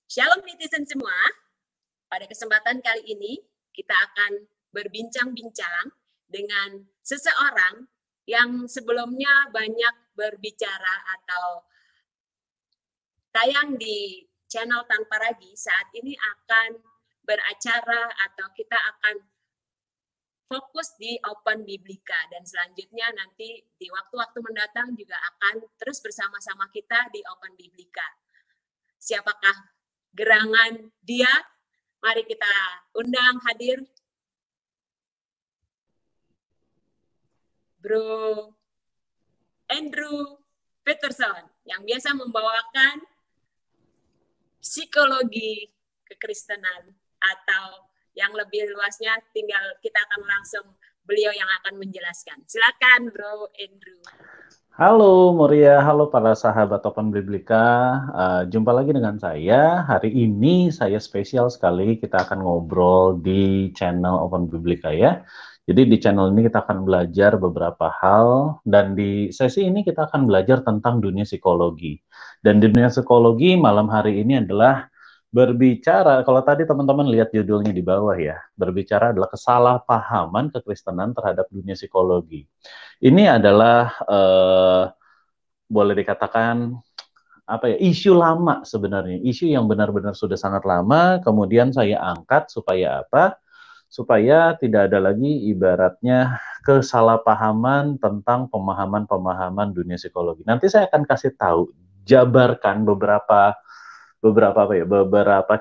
Shalom netizen semua, pada kesempatan kali ini kita akan berbincang-bincang dengan seseorang yang sebelumnya banyak berbicara atau tayang di channel Tanpa Ragi. Saat ini akan beracara atau kita akan fokus di Open Biblika, dan selanjutnya nanti di waktu-waktu mendatang juga akan terus bersama-sama kita di Open Biblika. Siapakah gerangan dia? Mari kita undang hadir Bro Andrew Peterson yang biasa membawakan psikologi kekristenan, atau yang lebih luasnya tinggal kita akan langsung beliau yang akan menjelaskan. Silakan Bro Andrew. Halo Moria, halo para sahabat Open Biblika. Jumpa lagi dengan saya. Hari ini saya spesial sekali, kita akan ngobrol di channel Open Biblika ya. Jadi di channel ini kita akan belajar beberapa hal, dan di sesi ini kita akan belajar tentang dunia psikologi. Dan di dunia psikologi malam hari ini adalah berbicara, kalau tadi teman-teman lihat judulnya di bawah ya, berbicara adalah kesalahpahaman kekristenan terhadap dunia psikologi. Ini adalah boleh dikatakan apa ya, isu lama sebenarnya, isu yang benar-benar sudah sangat lama. Kemudian saya angkat supaya apa? Supaya tidak ada lagi ibaratnya kesalahpahaman tentang pemahaman-pemahaman dunia psikologi. Nanti saya akan kasih tahu, jabarkan beberapa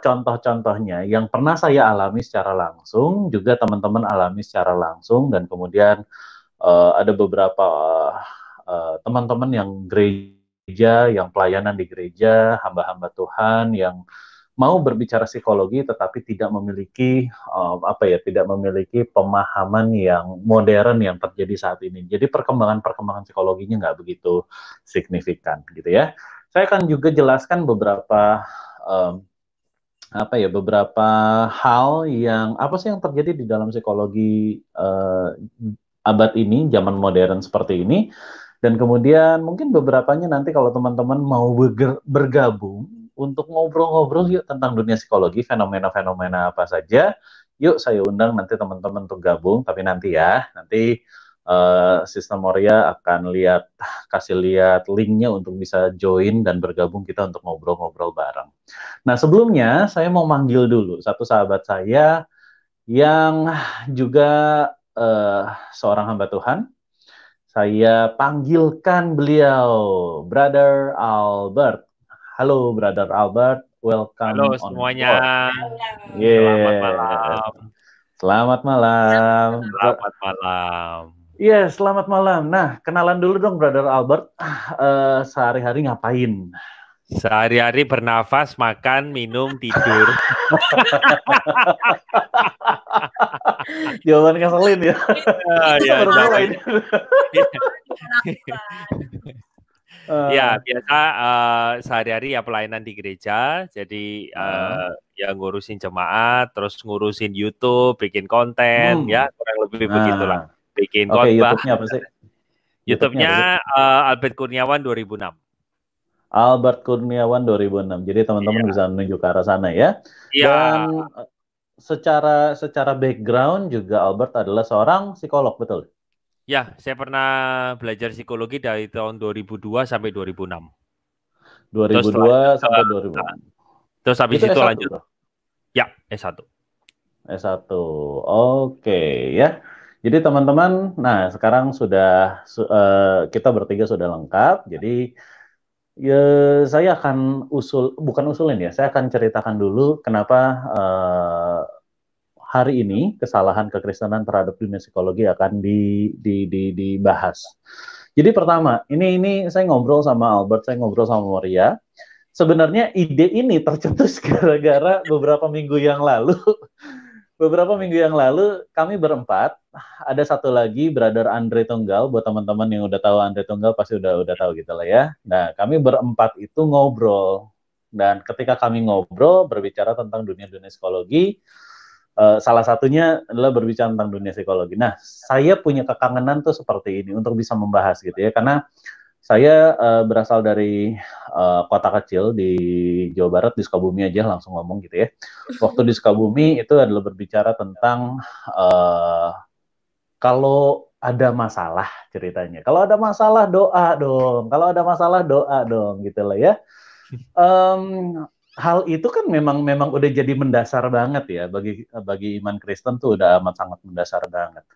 contoh-contohnya yang pernah saya alami secara langsung, juga teman-teman alami secara langsung, dan kemudian ada beberapa teman-teman yang gereja, yang pelayanan di gereja, hamba-hamba Tuhan yang mau berbicara psikologi tetapi tidak memiliki tidak memiliki pemahaman yang modern yang terjadi saat ini. Jadi perkembangan psikologinya nggak begitu signifikan gitu ya. Saya akan juga jelaskan beberapa beberapa hal yang apa sih yang terjadi di dalam psikologi abad ini, zaman modern seperti ini. Dan kemudian mungkin beberapanya nanti kalau teman-teman mau bergabung untuk ngobrol-ngobrol yuk tentang dunia psikologi, fenomena-fenomena apa saja, yuk saya undang nanti teman-teman untuk gabung. Tapi nanti ya, nanti Sistem Moria akan kasih lihat linknya untuk bisa join dan bergabung kita untuk ngobrol-ngobrol bareng. Nah sebelumnya saya mau manggil dulu satu sahabat saya yang juga seorang hamba Tuhan. Saya panggilkan beliau, Brother Albert. Halo Brother Albert, welcome. Halo on semuanya. board. Yeah. Selamat malam. Selamat malam. Selamat malam. Iya, selamat malam. Nah, kenalan dulu dong Brother Albert. Sehari-hari ngapain? Sehari-hari bernafas, makan, minum, tidur. Jawaban ngeselin ya. Ya, biasa sehari-hari ya pelayanan di gereja. Jadi ya ngurusin jemaat, terus ngurusin YouTube, bikin konten, ya kurang lebih begitulah. Bikin khotbah. YouTube-nya apa sih? YouTube-nya Albert Kurniawan 2006. Albert Kurniawan 2006. Jadi teman-teman bisa menuju ke arah sana ya. Dan secara background juga Albert adalah seorang psikolog, betul? Ya, saya pernah belajar psikologi dari tahun 2002 sampai 2006. 2002 sampai 2006. Terus habis itu lanjut. Bro? Ya, S1. S1. Oke, ya. Jadi teman-teman, nah sekarang sudah kita bertiga sudah lengkap. Jadi ya saya akan bukan usulin ya, saya akan ceritakan dulu kenapa hari ini kesalahan kekristenan terhadap dunia psikologi akan dibahas. Jadi pertama, ini saya ngobrol sama Albert, saya ngobrol sama Moria. Sebenarnya ide ini tercetus gara-gara beberapa minggu yang lalu kami berempat, ada satu lagi Brother Andre Tunggal. Buat teman-teman yang udah tahu Andre Tunggal pasti udah tahu gitu lah ya. Nah, kami berempat itu ngobrol, dan ketika kami ngobrol berbicara tentang dunia psikologi, salah satunya adalah berbicara tentang dunia psikologi. Nah, saya punya kekangenan tuh seperti ini untuk bisa membahas gitu ya, karena saya berasal dari kota kecil di Jawa Barat, di Sukabumi aja langsung ngomong gitu ya. Waktu di Sukabumi itu adalah berbicara tentang kalau ada masalah ceritanya. Kalau ada masalah doa dong. Kalau ada masalah doa dong gitu lah ya. Hal itu kan memang udah jadi mendasar banget ya bagi iman Kristen tuh udah amat sangat mendasar banget.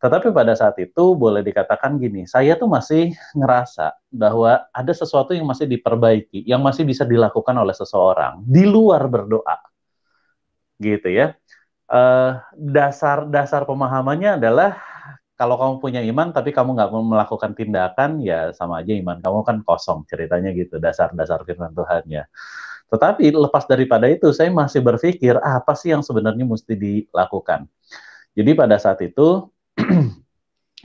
Tetapi pada saat itu boleh dikatakan gini, saya tuh masih ngerasa bahwa ada sesuatu yang masih diperbaiki, yang masih bisa dilakukan oleh seseorang di luar berdoa, gitu ya. Dasar pemahamannya adalah kalau kamu punya iman tapi kamu nggak melakukan tindakan, ya sama aja iman kamu kan kosong, ceritanya gitu, dasar firman Tuhan ya. Tetapi lepas daripada itu, saya masih berpikir apa sih yang sebenarnya mesti dilakukan. Jadi pada saat itu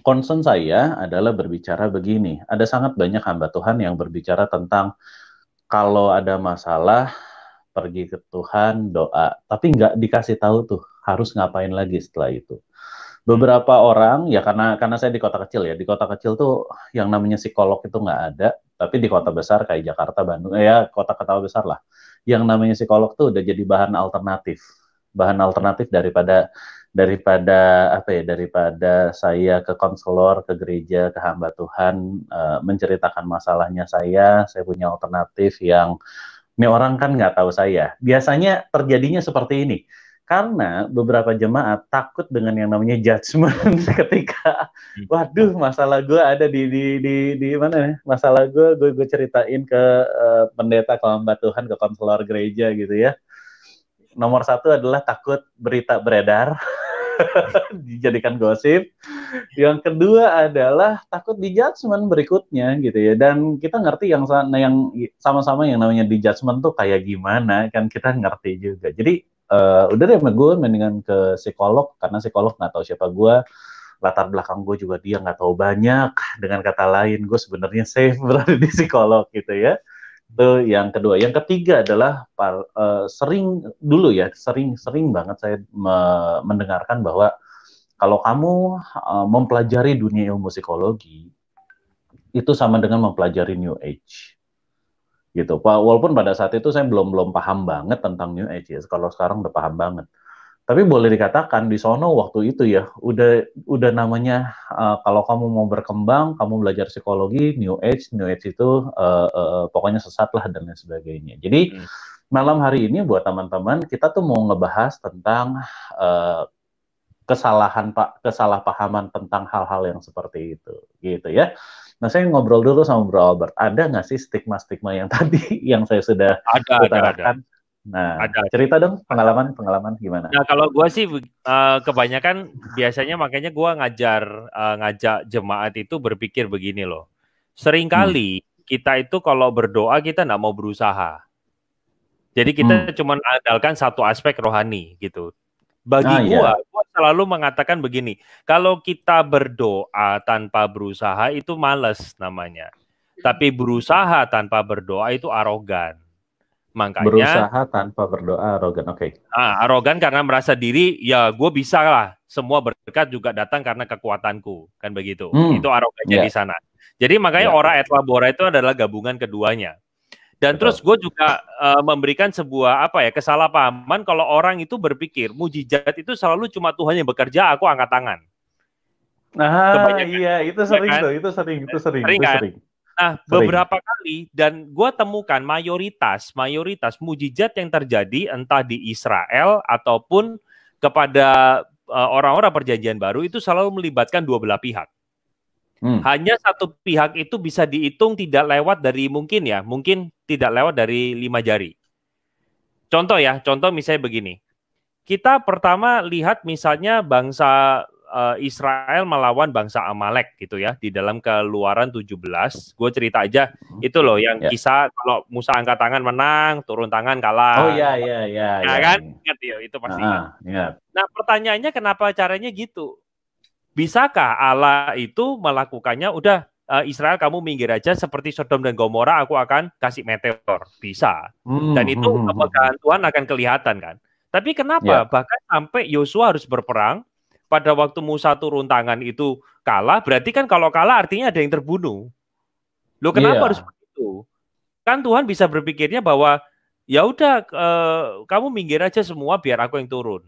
concern saya adalah berbicara begini. Ada sangat banyak hamba Tuhan yang berbicara tentang kalau ada masalah pergi ke Tuhan, doa, tapi nggak dikasih tahu tuh harus ngapain lagi setelah itu. Beberapa orang, ya karena saya di kota kecil ya, di kota kecil tuh yang namanya psikolog itu nggak ada, tapi di kota besar kayak Jakarta, Bandung, ya kota-kota besar lah, yang namanya psikolog tuh udah jadi bahan alternatif daripada apa ya, daripada saya ke konselor, ke gereja, ke hamba Tuhan, menceritakan masalahnya saya punya alternatif yang ini orang kan nggak tahu saya. Biasanya terjadinya seperti ini. Karena beberapa jemaat takut dengan yang namanya judgement ketika, waduh, masalah gue ada di mana ya? Masalah gue ceritain ke pendeta, ke hamba Tuhan, ke konselor gereja gitu ya. Nomor satu adalah takut berita beredar, dijadikan gosip. Yang kedua adalah takut di judgement berikutnya gitu ya. Dan kita ngerti yang sama-sama yang namanya di judgement tuh kayak gimana kan, kita ngerti juga. Jadi udah deh gue mendingan ke psikolog, karena psikolog nggak tahu siapa gue, latar belakang gue juga dia nggak tahu banyak. Dengan kata lain, gue sebenarnya safe berada di psikolog gitu ya. Itu yang kedua. Yang ketiga adalah sering banget saya mendengarkan bahwa kalau kamu mempelajari dunia ilmu psikologi, itu sama dengan mempelajari New Age. Gitu. Walaupun pada saat itu saya belum paham banget tentang New Age ya. Kalau sekarang udah paham banget. Tapi boleh dikatakan di sono waktu itu ya udah namanya kalau kamu mau berkembang, kamu belajar psikologi, New Age itu pokoknya sesat lah dan lain sebagainya. Jadi malam hari ini buat teman-teman kita tuh mau ngebahas tentang kesalahpahaman tentang hal-hal yang seperti itu, gitu ya. Nah, saya ngobrol dulu sama Bro Albert. Ada nggak sih stigma-stigma yang tadi yang saya sudah utarakan? Nah, cerita dong pengalaman gimana? Nah, kalau gue sih kebanyakan biasanya makanya gue ngajak jemaat itu berpikir begini loh. Seringkali kita itu kalau berdoa kita nggak mau berusaha. Jadi kita cuma andalkan satu aspek rohani gitu. Bagi gue selalu mengatakan begini, kalau kita berdoa tanpa berusaha itu males namanya. Tapi berusaha tanpa berdoa itu arogan. Makanya berusaha tanpa berdoa arogan, oke. Arogan karena merasa diri, ya gue bisa lah, semua berkat juga datang karena kekuatanku, kan begitu. Itu arogannya di sana. Jadi makanya ora et labora itu adalah gabungan keduanya. Dan terus gue juga memberikan sebuah kesalahpahaman kalau orang itu berpikir mujizat itu selalu cuma Tuhan yang bekerja, aku angkat tangan. Iya, itu sering ya kan? Itu sering kan? Nah, beberapa kali dan gue temukan mayoritas mujizat yang terjadi entah di Israel ataupun kepada orang-orang perjanjian baru itu selalu melibatkan dua belah pihak. Hanya satu pihak itu bisa dihitung tidak lewat dari mungkin tidak lewat dari 5 jari. Contoh misalnya begini. Kita pertama lihat misalnya bangsa Israel melawan bangsa Amalek gitu ya di dalam Keluaran 17. Gue cerita aja itu loh yang kisah kalau Musa angkat tangan menang, turun tangan kalah. Oh iya. Kan? Ingat ya itu pasti. Nah, pertanyaannya kenapa caranya gitu? Bisakah Allah itu melakukannya udah Israel kamu minggir aja seperti Sodom dan Gomora, aku akan kasih meteor? Bisa. Dan itu kemegahan Tuhan akan kelihatan kan. Tapi kenapa bahkan sampai Yosua harus berperang pada waktu Musa turun tangan itu kalah, berarti kan kalau kalah artinya ada yang terbunuh. Loh kenapa harus begitu? Kan Tuhan bisa berpikirnya bahwa ya udah kamu minggir aja semua biar aku yang turun.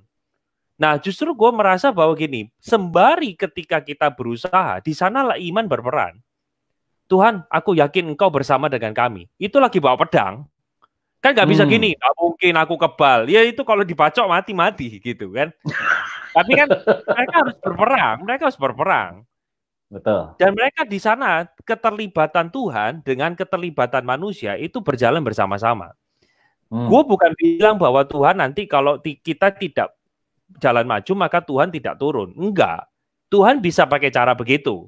Nah, justru gue merasa bahwa gini, sembari ketika kita berusaha, di sanalah iman berperan. Tuhan, aku yakin engkau bersama dengan kami. Itu lagi bawa pedang. Kan nggak bisa gini, nggak mungkin aku kebal. Ya itu kalau dibacok mati-mati gitu kan. Tapi kan mereka harus berperang. Betul. Dan mereka di sana keterlibatan Tuhan dengan keterlibatan manusia itu berjalan bersama-sama. Gue bukan bilang bahwa Tuhan nanti kalau kita tidak jalan maju maka Tuhan tidak turun. Enggak. Tuhan bisa pakai cara begitu.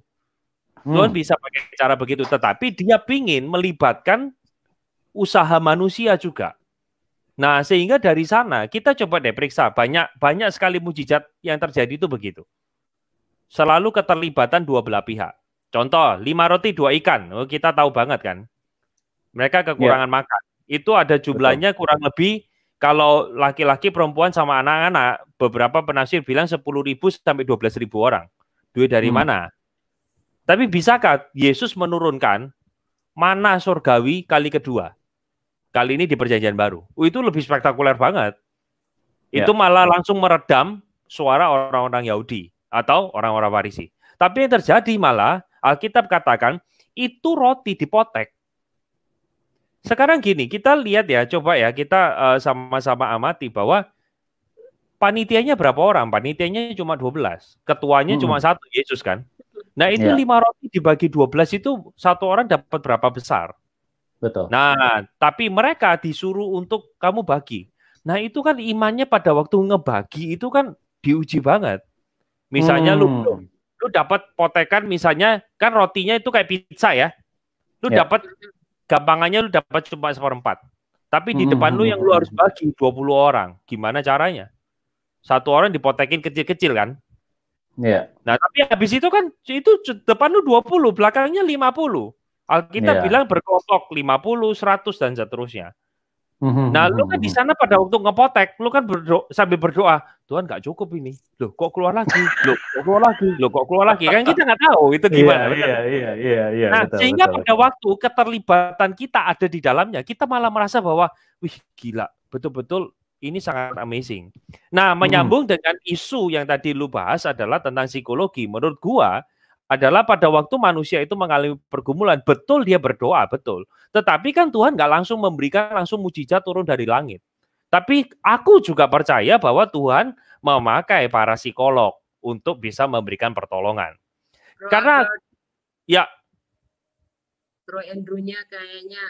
Tuhan bisa pakai cara begitu, tetapi dia pingin melibatkan usaha manusia juga. Nah, sehingga dari sana kita coba deh periksa, banyak sekali mujizat yang terjadi itu begitu. Selalu keterlibatan dua belah pihak. Contoh, 5 roti 2 ikan. Oh, kita tahu banget kan. Mereka kekurangan makan. Itu ada jumlahnya kurang lebih, kalau laki-laki, perempuan, sama anak-anak, beberapa penafsir bilang 10.000 sampai 12.000 orang. Duit dari mana? Tapi bisakah Yesus menurunkan mana surgawi kali kedua? Kali ini di Perjanjian Baru. Itu lebih spektakuler banget. Itu malah langsung meredam suara orang-orang Yahudi atau orang-orang Farisi. Tapi yang terjadi malah Alkitab katakan itu roti dipotek. Sekarang gini, kita lihat ya, coba ya kita sama-sama amati bahwa panitianya berapa orang? Panitianya cuma 12. Ketuanya cuma 1, Yesus kan. Nah itu 5 roti dibagi 12 itu satu orang dapat berapa besar? Betul. Nah, tapi mereka disuruh untuk kamu bagi. Nah itu kan imannya pada waktu ngebagi itu kan diuji banget. Misalnya lu dapat potekan, misalnya kan rotinya itu kayak pizza ya. Lu dapat gampangannya lu dapat cuma 1/4. Tapi di depan lu yang lu harus bagi 20 orang. Gimana caranya? Satu orang dipotekin kecil-kecil kan? Nah, tapi habis itu kan itu depan lu 20, belakangnya 50. Alkitab bilang berkelompok 50, 100 dan seterusnya. Nah, lu kan di sana pada waktu ngepotek, lu kan sambil berdoa, Tuhan nggak cukup ini. Loh, kok keluar lagi? Loh, kok keluar lagi? Loh, kok keluar lagi? Kan kita nggak tahu itu gimana. Iya. Nah, sehingga pada waktu keterlibatan kita ada di dalamnya, kita malah merasa bahwa, wih gila, betul-betul ini sangat amazing. Nah, menyambung dengan isu yang tadi lu bahas adalah tentang psikologi. Menurut gua adalah pada waktu manusia itu mengalami pergumulan, betul dia berdoa, betul. Tetapi kan Tuhan nggak langsung memberikan langsung mujizat turun dari langit. Tapi aku juga percaya bahwa Tuhan memakai para psikolog untuk bisa memberikan pertolongan. Karena ya Bro Andrew-nya kayaknya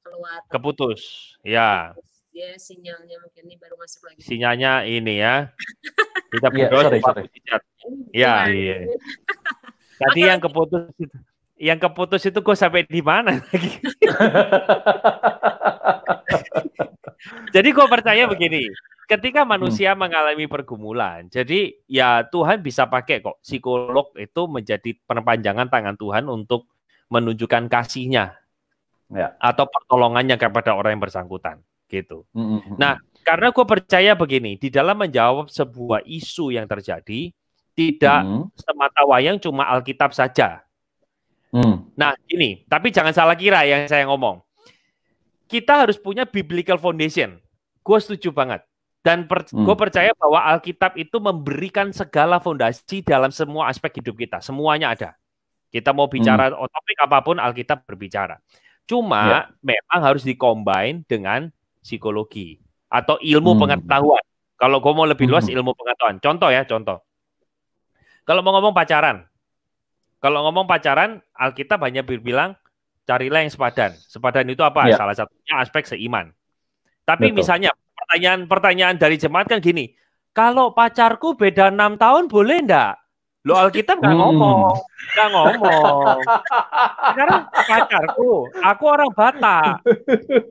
keluar. Keputus. Ya. Dia sinyalnya mungkin ini baru masuk lagi. Sinyalnya ini ya. Kita berdoa mujizat. Ya. Tadi yang keputus itu gue sampai di mana lagi? Jadi gue percaya begini, ketika manusia mengalami pergumulan, jadi ya Tuhan bisa pakai kok psikolog itu menjadi perpanjangan tangan Tuhan untuk menunjukkan kasih-Nya atau pertolongannya kepada orang yang bersangkutan, gitu. Nah, karena gue percaya begini, di dalam menjawab sebuah isu yang terjadi, tidak semata wayang cuma Alkitab saja. Nah, ini, tapi jangan salah kira yang saya ngomong. Kita harus punya biblical foundation. Gue setuju banget. Dan gue percaya bahwa Alkitab itu memberikan segala fondasi dalam semua aspek hidup kita. Semuanya ada. Kita mau bicara topik apapun, Alkitab berbicara. Cuma memang harus dikombin dengan psikologi atau ilmu pengetahuan. Kalau gue mau lebih luas, ilmu pengetahuan. Contoh ya, contoh. Kalau mau ngomong pacaran, Alkitab hanya bilang, carilah yang sepadan. Sepadan itu apa? Salah satunya aspek seiman. Tapi misalnya pertanyaan dari jemaat kan gini, kalau pacarku beda 6 tahun boleh enggak? Lo Alkitab nggak ngomong. Sekarang pacarku, aku orang Batak,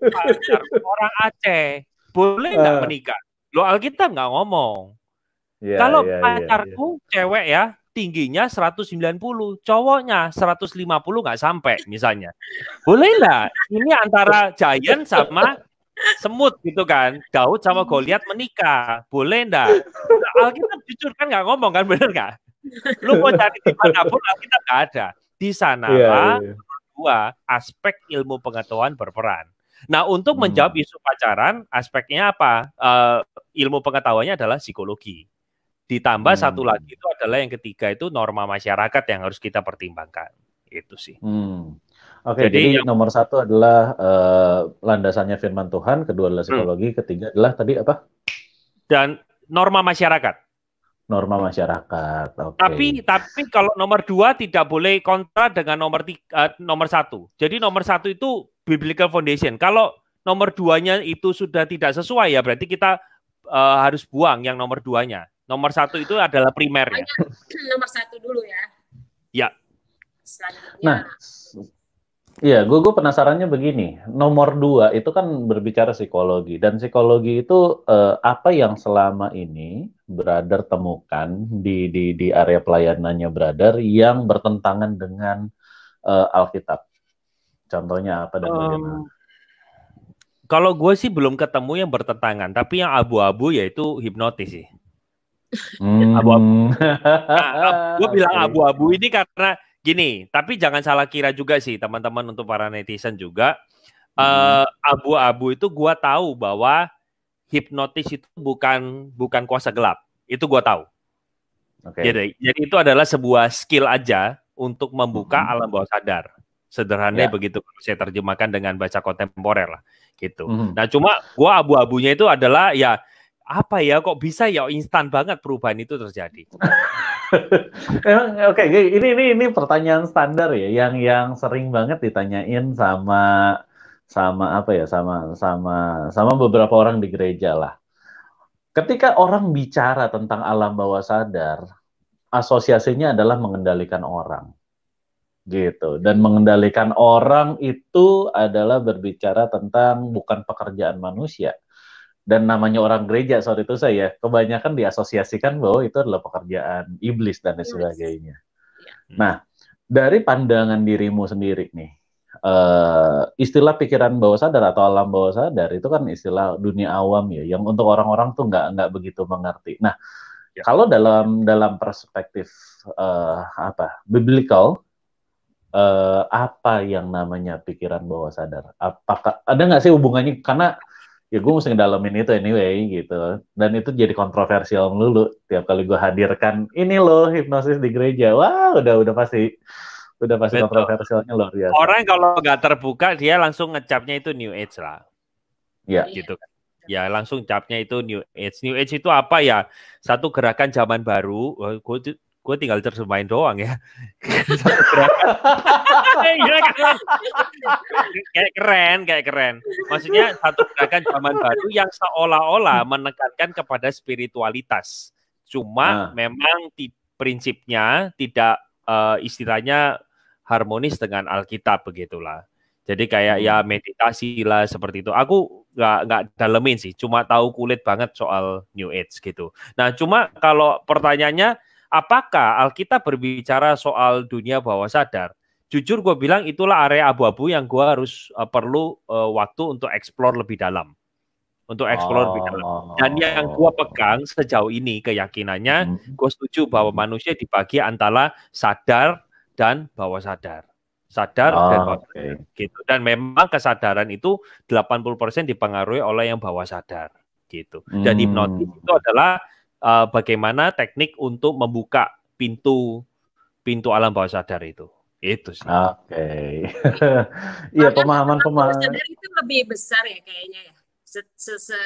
pacarku orang Aceh, boleh enggak menikah? Lo Alkitab nggak ngomong. Kalau pacarku cewek ya, tingginya 190, cowoknya 150 nggak sampai misalnya. Boleh nggak? Ini antara giant sama semut gitu kan. Daud sama Goliat menikah. Boleh nggak? Nah, Alkitab jujur kan nggak ngomong kan, bener nggak? Lu mau cari di manapun Alkitab nggak ada. Di sanalah kedua, aspek ilmu pengetahuan berperan. Nah, untuk menjawab isu pacaran, aspeknya apa? Ilmu pengetahuannya adalah psikologi. Ditambah satu lagi itu adalah yang ketiga itu norma masyarakat yang harus kita pertimbangkan. Itu sih. Oke, jadi nomor satu adalah landasannya firman Tuhan, kedua adalah psikologi, ketiga adalah tadi apa? Dan norma masyarakat. Norma masyarakat. Oke. Tapi kalau nomor 2 tidak boleh kontra dengan nomor 1. Jadi nomor 1 itu biblical foundation. Kalau nomor 2-nya itu sudah tidak sesuai ya berarti kita harus buang yang nomor 2-nya. Nomor 1 itu adalah primernya. Nomor 1 dulu ya. Ya. Selanjutnya. Nah, iya, gue penasarannya begini. Nomor 2 itu kan berbicara psikologi, dan psikologi itu apa yang selama ini Brother temukan di area pelayanannya Brother yang bertentangan dengan Alkitab. Contohnya apa dan bagaimana? Kalau gue sih belum ketemu yang bertentangan, tapi yang abu-abu yaitu hipnotis sih. Abu-abu. Nah, gue bilang abu-abu ini karena gini, tapi jangan salah kira juga sih teman-teman untuk para netizen juga. Abu-abu itu gue tahu bahwa hipnotis itu bukan kuasa gelap. Itu gue tahu. Jadi itu adalah sebuah skill aja untuk membuka alam bawah sadar. Sederhananya begitu saya terjemahkan dengan bahasa kontemporer lah gitu. Nah cuma gue abu-abunya itu adalah ya apa ya kok bisa ya instan banget perubahan itu terjadi. Oke, ini pertanyaan standar ya yang sering banget ditanyain sama apa ya sama beberapa orang di gereja lah. Ketika orang bicara tentang alam bawah sadar, asosiasinya adalah mengendalikan orang. Gitu. Dan mengendalikan orang itu adalah berbicara tentang bukan pekerjaan manusia. Dan namanya orang gereja, sorry itu saya, kebanyakan diasosiasikan bahwa itu adalah pekerjaan iblis dan sebagainya. Nah, dari pandangan dirimu sendiri nih, istilah pikiran bawah sadar atau alam bawah sadar itu kan istilah dunia awam ya, yang untuk orang-orang tuh nggak begitu mengerti. Nah, kalau dalam perspektif biblical, apa yang namanya pikiran bawah sadar? Apakah ada nggak sih hubungannya? Karena ya gue mesti ngedalamin itu anyway gitu, dan itu jadi kontroversial dulu tiap kali gue hadirkan ini loh hipnosis di gereja. Wah udah pasti kontroversialnya luar biasa. Orang kalau nggak terbuka dia langsung ngecapnya itu New Age lah. Ya. Gitu kan. Ya langsung capnya itu New Age. New Age itu apa ya? Satu gerakan zaman baru. Gue tinggal terjemahin doang ya. kayak keren. Maksudnya satu gerakan zaman baru yang seolah-olah menekankan kepada spiritualitas. Cuma memang prinsipnya tidak istilahnya harmonis dengan Alkitab begitulah. Jadi kayak ya meditasi lah seperti itu. Aku nggak dalemin sih. Cuma tahu kulit banget soal New Age gitu. Nah cuma kalau pertanyaannya apakah Alkitab berbicara soal dunia bawah sadar? Jujur gue bilang itulah area abu-abu yang gue harus perlu waktu untuk explore lebih dalam. Dan yang gue pegang sejauh ini keyakinannya, gue setuju bahwa manusia dibagi antara sadar dan bawah sadar. Dan bawah sadar. Gitu. Dan memang kesadaran itu 80% dipengaruhi oleh yang bawah sadar. Gitu. Dan hipnotis itu adalah bagaimana teknik untuk membuka pintu alam bawah sadar itu sih. Iya pemahaman sadar itu lebih besar ya kayaknya ya.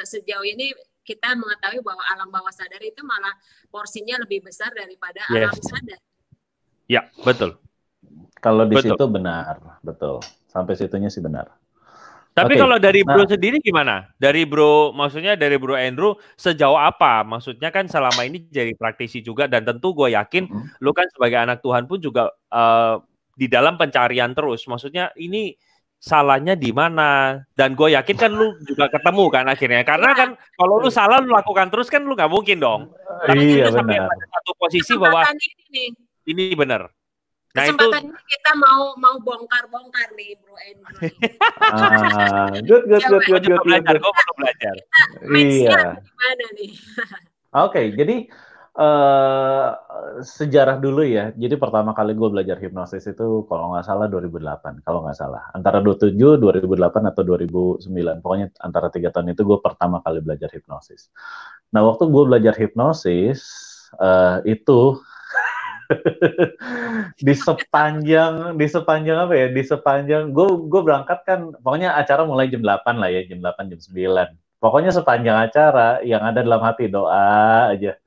Sejauh ini kita mengetahui bahwa alam bawah sadar itu malah porsinya lebih besar daripada alam sadar. Ya betul. Kalau di situ benar, betul. Sampai situnya sih benar. Tapi kalau dari Bro sendiri gimana? Maksudnya dari Bro Andrew sejauh apa? Maksudnya kan selama ini jadi praktisi juga dan tentu gue yakin lu kan sebagai anak Tuhan pun juga di dalam pencarian terus. Maksudnya ini salahnya di mana? Dan gue yakin kan lu juga ketemu kan akhirnya. Karena kan kalau lu salah lu lakukan terus kan lu nggak mungkin dong. Tapi kita sampai pada satu posisi bahwa ini benar. Nah, kesempatan itu kita mau bongkar nih Bro Andrew. Good. Gue mau belajar. Iya. Gimana nih? Oke, jadi sejarah dulu ya. Jadi pertama kali gue belajar hipnosis itu kalau nggak salah 2008, kalau nggak salah. Antara 27, 2008 atau 2009. Pokoknya antara 3 tahun itu gue pertama kali belajar hipnosis. Nah, waktu gue belajar hipnosis, itu di sepanjang apa ya? Di sepanjang gue berangkat kan, pokoknya acara mulai jam 8 lah ya, jam 8 jam 9. Pokoknya sepanjang acara yang ada dalam hati doa aja.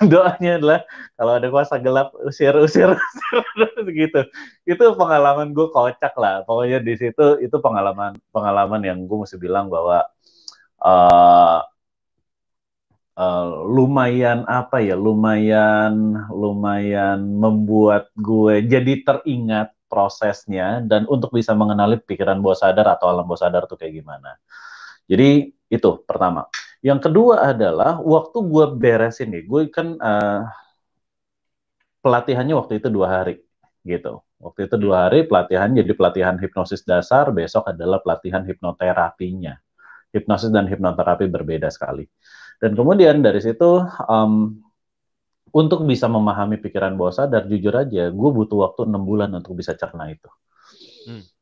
Doanya adalah kalau ada kuasa gelap usir gitu. Itu pengalaman gue kocak lah. Pokoknya di situ itu pengalaman yang gue mesti bilang bahwa uh, lumayan apa ya, lumayan membuat gue jadi teringat prosesnya dan untuk bisa mengenali pikiran bawah sadar atau alam bawah sadar tuh kayak gimana. Jadi itu pertama. Yang kedua adalah waktu gue beresin nih, gue kan pelatihannya waktu itu 2 hari gitu. Waktu itu 2 hari pelatihan, jadi pelatihan hipnosis dasar, besok adalah pelatihan hipnoterapinya. Hipnosis dan hipnoterapi berbeda sekali. Dan kemudian dari situ untuk bisa memahami pikiran bawah sadar, jujur aja, gue butuh waktu 6 bulan untuk bisa cerna itu.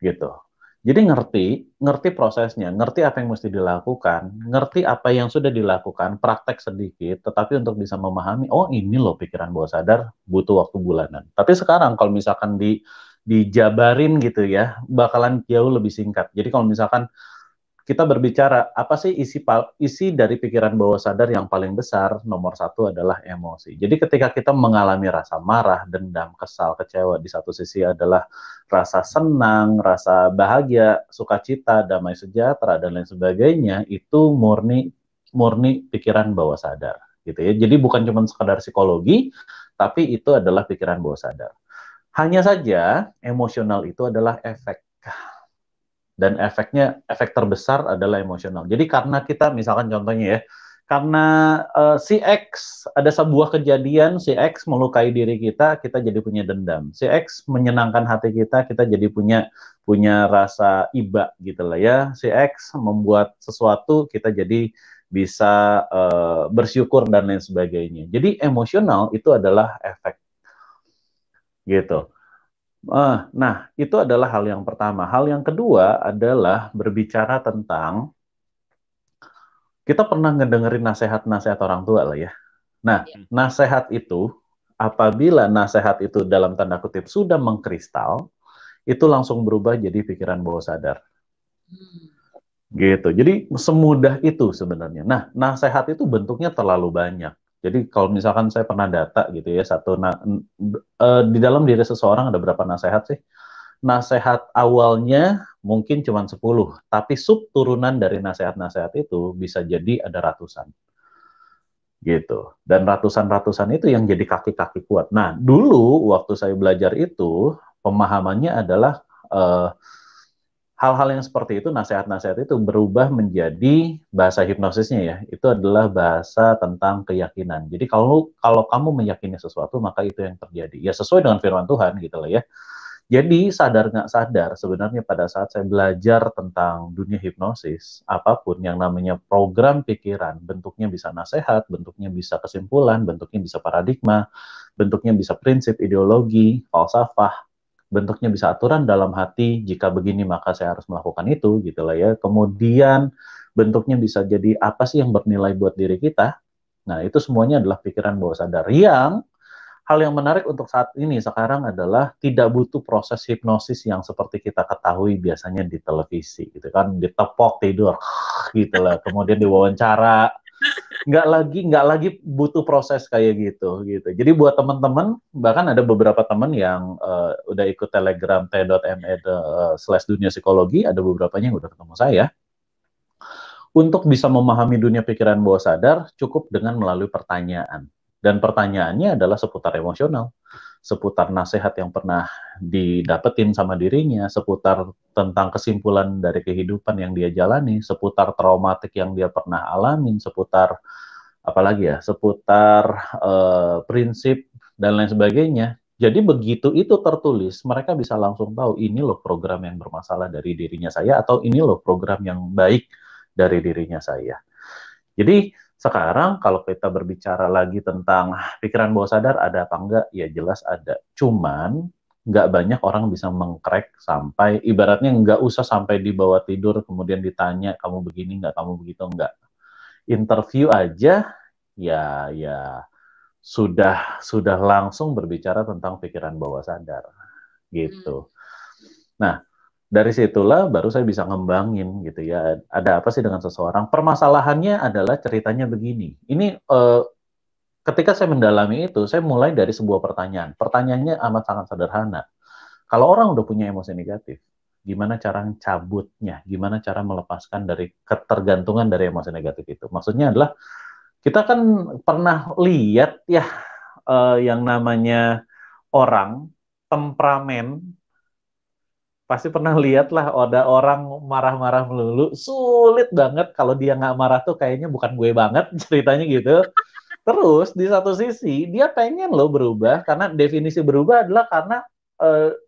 Gitu. Jadi ngerti prosesnya, ngerti apa yang mesti dilakukan, ngerti apa yang sudah dilakukan, praktek sedikit, tetapi untuk bisa memahami, oh ini loh pikiran bawah sadar, butuh waktu bulanan. Tapi sekarang kalau misalkan dijabarin gitu ya, bakalan jauh lebih singkat. Jadi kalau misalkan kita berbicara apa sih isi dari pikiran bawah sadar yang paling besar, nomor 1 adalah emosi. Jadi ketika kita mengalami rasa marah, dendam, kesal, kecewa, di satu sisi adalah rasa senang, rasa bahagia, sukacita, damai sejahtera dan lain sebagainya, itu murni pikiran bawah sadar gitu ya. Jadi bukan cuma sekedar psikologi, tapi itu adalah pikiran bawah sadar. Hanya saja emosional itu adalah efek. Dan efek terbesar adalah emosional. Jadi karena kita misalkan contohnya ya, karena si X ada sebuah kejadian, si X melukai diri kita jadi punya dendam. Si X menyenangkan hati kita jadi punya rasa iba gitu lah ya. Si X membuat sesuatu, kita jadi bisa bersyukur dan lain sebagainya. Jadi emosional itu adalah efek gitu. Nah, itu adalah hal yang pertama. Hal yang kedua adalah berbicara tentang kita pernah ngedengerin nasihat-nasihat orang tua lah ya. Nah, nasihat itu, apabila nasihat itu dalam tanda kutip sudah mengkristal, itu langsung berubah jadi pikiran bawah sadar. Gitu. Jadi semudah itu sebenarnya. Nah, nasihat itu bentuknya terlalu banyak. Jadi kalau misalkan saya pernah data gitu ya, di dalam diri seseorang ada berapa nasihat sih? Nasihat awalnya mungkin cuma 10, tapi subturunan dari nasihat-nasihat itu bisa jadi ada ratusan. Gitu. Dan ratusan-ratusan itu yang jadi kaki-kaki kuat. Nah, dulu waktu saya belajar itu, pemahamannya adalah hal-hal yang seperti itu, nasihat-nasihat itu berubah menjadi bahasa hipnosisnya ya. Itu adalah bahasa tentang keyakinan. Jadi kalau kamu meyakini sesuatu, maka itu yang terjadi. Ya sesuai dengan firman Tuhan gitu lah ya. Jadi sadar nggak sadar sebenarnya pada saat saya belajar tentang dunia hipnosis, apapun yang namanya program pikiran, bentuknya bisa nasihat, bentuknya bisa kesimpulan, bentuknya bisa paradigma, bentuknya bisa prinsip, ideologi, falsafah, bentuknya bisa aturan dalam hati, jika begini maka saya harus melakukan itu, gitu lah ya. Kemudian bentuknya bisa jadi apa sih yang bernilai buat diri kita. Nah, itu semuanya adalah pikiran bawah sadar. Yang hal yang menarik untuk saat ini sekarang adalah tidak butuh proses hipnosis yang seperti kita ketahui biasanya di televisi, gitu kan, ditepok tidur, gitu lah, kemudian diwawancara. Nggak lagi butuh proses kayak gitu. Jadi buat teman-teman, bahkan ada beberapa teman yang udah ikut Telegram t.me/dunia psikologi, ada beberapanya yang udah ketemu saya. Untuk bisa memahami dunia pikiran bawah sadar, cukup dengan melalui pertanyaan. Dan pertanyaannya adalah seputar emosional, seputar nasihat yang pernah didapetin sama dirinya, seputar tentang kesimpulan dari kehidupan yang dia jalani, seputar traumatik yang dia pernah alamin, seputar apalagi ya, seputar prinsip dan lain sebagainya. Jadi begitu itu tertulis, mereka bisa langsung tahu ini loh program yang bermasalah dari dirinya saya, atau ini loh program yang baik dari dirinya saya. Jadi Sekarang kalau kita berbicara lagi tentang pikiran bawah sadar ada apa enggak, ya jelas ada. Cuman nggak banyak orang bisa mengcrack sampai, ibaratnya nggak usah sampai dibawa tidur kemudian ditanya kamu begini nggak, kamu begitu nggak. Interview aja ya sudah langsung berbicara tentang pikiran bawah sadar gitu. Nah, dari situlah baru saya bisa ngembangin gitu ya. Ada apa sih dengan seseorang? Permasalahannya adalah ceritanya begini. Ini ketika saya mendalami itu, saya mulai dari sebuah pertanyaan. Pertanyaannya amat sangat sederhana. Kalau orang udah punya emosi negatif, gimana cara cabutnya? Gimana cara melepaskan dari ketergantungan dari emosi negatif itu? Maksudnya adalah kita kan pernah lihat ya yang namanya orang temperamen, pasti pernah lihat lah ada orang marah-marah melulu, sulit banget kalau dia nggak marah tuh kayaknya bukan gue banget ceritanya gitu. Terus di satu sisi dia pengen loh berubah, karena definisi berubah adalah karena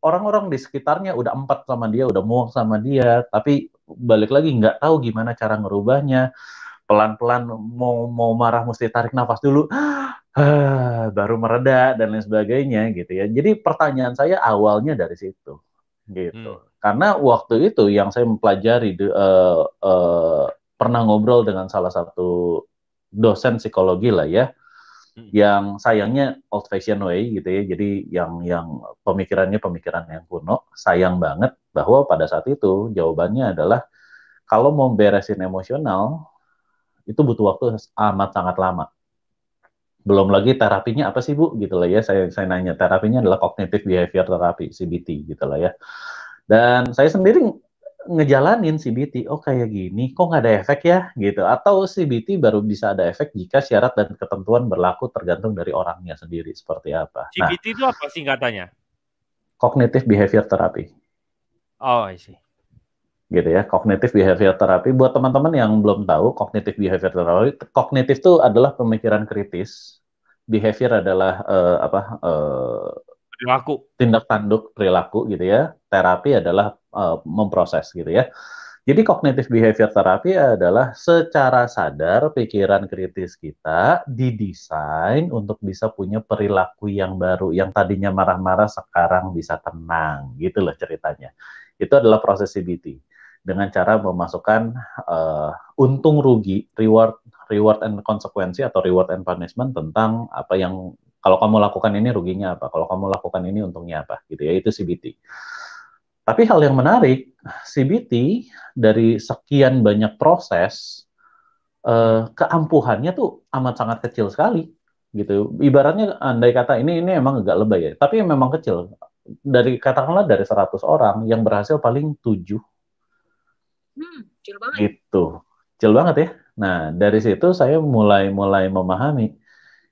orang-orang di sekitarnya udah empat sama dia, udah muak sama dia, tapi balik lagi nggak tahu gimana cara ngerubahnya. Pelan-pelan mau marah mesti tarik nafas dulu, baru mereda dan lain sebagainya gitu ya. Jadi pertanyaan saya awalnya dari situ gitu. Karena waktu itu yang saya mempelajari pernah ngobrol dengan salah satu dosen psikologi lah ya, yang sayangnya old fashion way gitu ya. Jadi yang pemikirannya pemikiran yang kuno. Sayang banget bahwa pada saat itu jawabannya adalah kalau mau beresin emosional itu butuh waktu amat sangat lama. Belum lagi terapinya apa sih Bu gitu lah ya. Saya nanya, terapinya adalah cognitive behavior therapy, CBT gitu lah ya. Dan saya sendiri ngejalanin CBT, oh kayak gini, kok nggak ada efek ya gitu. Atau CBT baru bisa ada efek jika syarat dan ketentuan berlaku tergantung dari orangnya sendiri seperti apa. CBT itu apa singkatannya? Cognitive behavior therapy. Oh, I see. Gitu ya, cognitive behavior therapy. Buat teman-teman yang belum tahu, cognitive behavior therapy, kognitif itu adalah pemikiran kritis, behavior adalah perilaku, tindak tanduk perilaku gitu ya. Terapi adalah memproses gitu ya. Jadi cognitive behavior therapy adalah secara sadar pikiran kritis kita didesain untuk bisa punya perilaku yang baru, yang tadinya marah-marah sekarang bisa tenang, gitu loh ceritanya. Itu adalah proses CBT dengan cara memasukkan untung rugi, reward and konsekuensi atau reward and punishment tentang apa yang kalau kamu lakukan ini ruginya apa, kalau kamu lakukan ini untungnya apa, gitu ya. Itu CBT. Tapi hal yang menarik, CBT dari sekian banyak proses, keampuhannya tuh amat sangat kecil sekali, gitu. Ibaratnya andai kata ini emang agak lebay ya, tapi memang kecil. Dari katakanlah dari 100 orang yang berhasil paling 7. Kecil banget. Gitu. Kecil banget ya. Nah, dari situ saya mulai memahami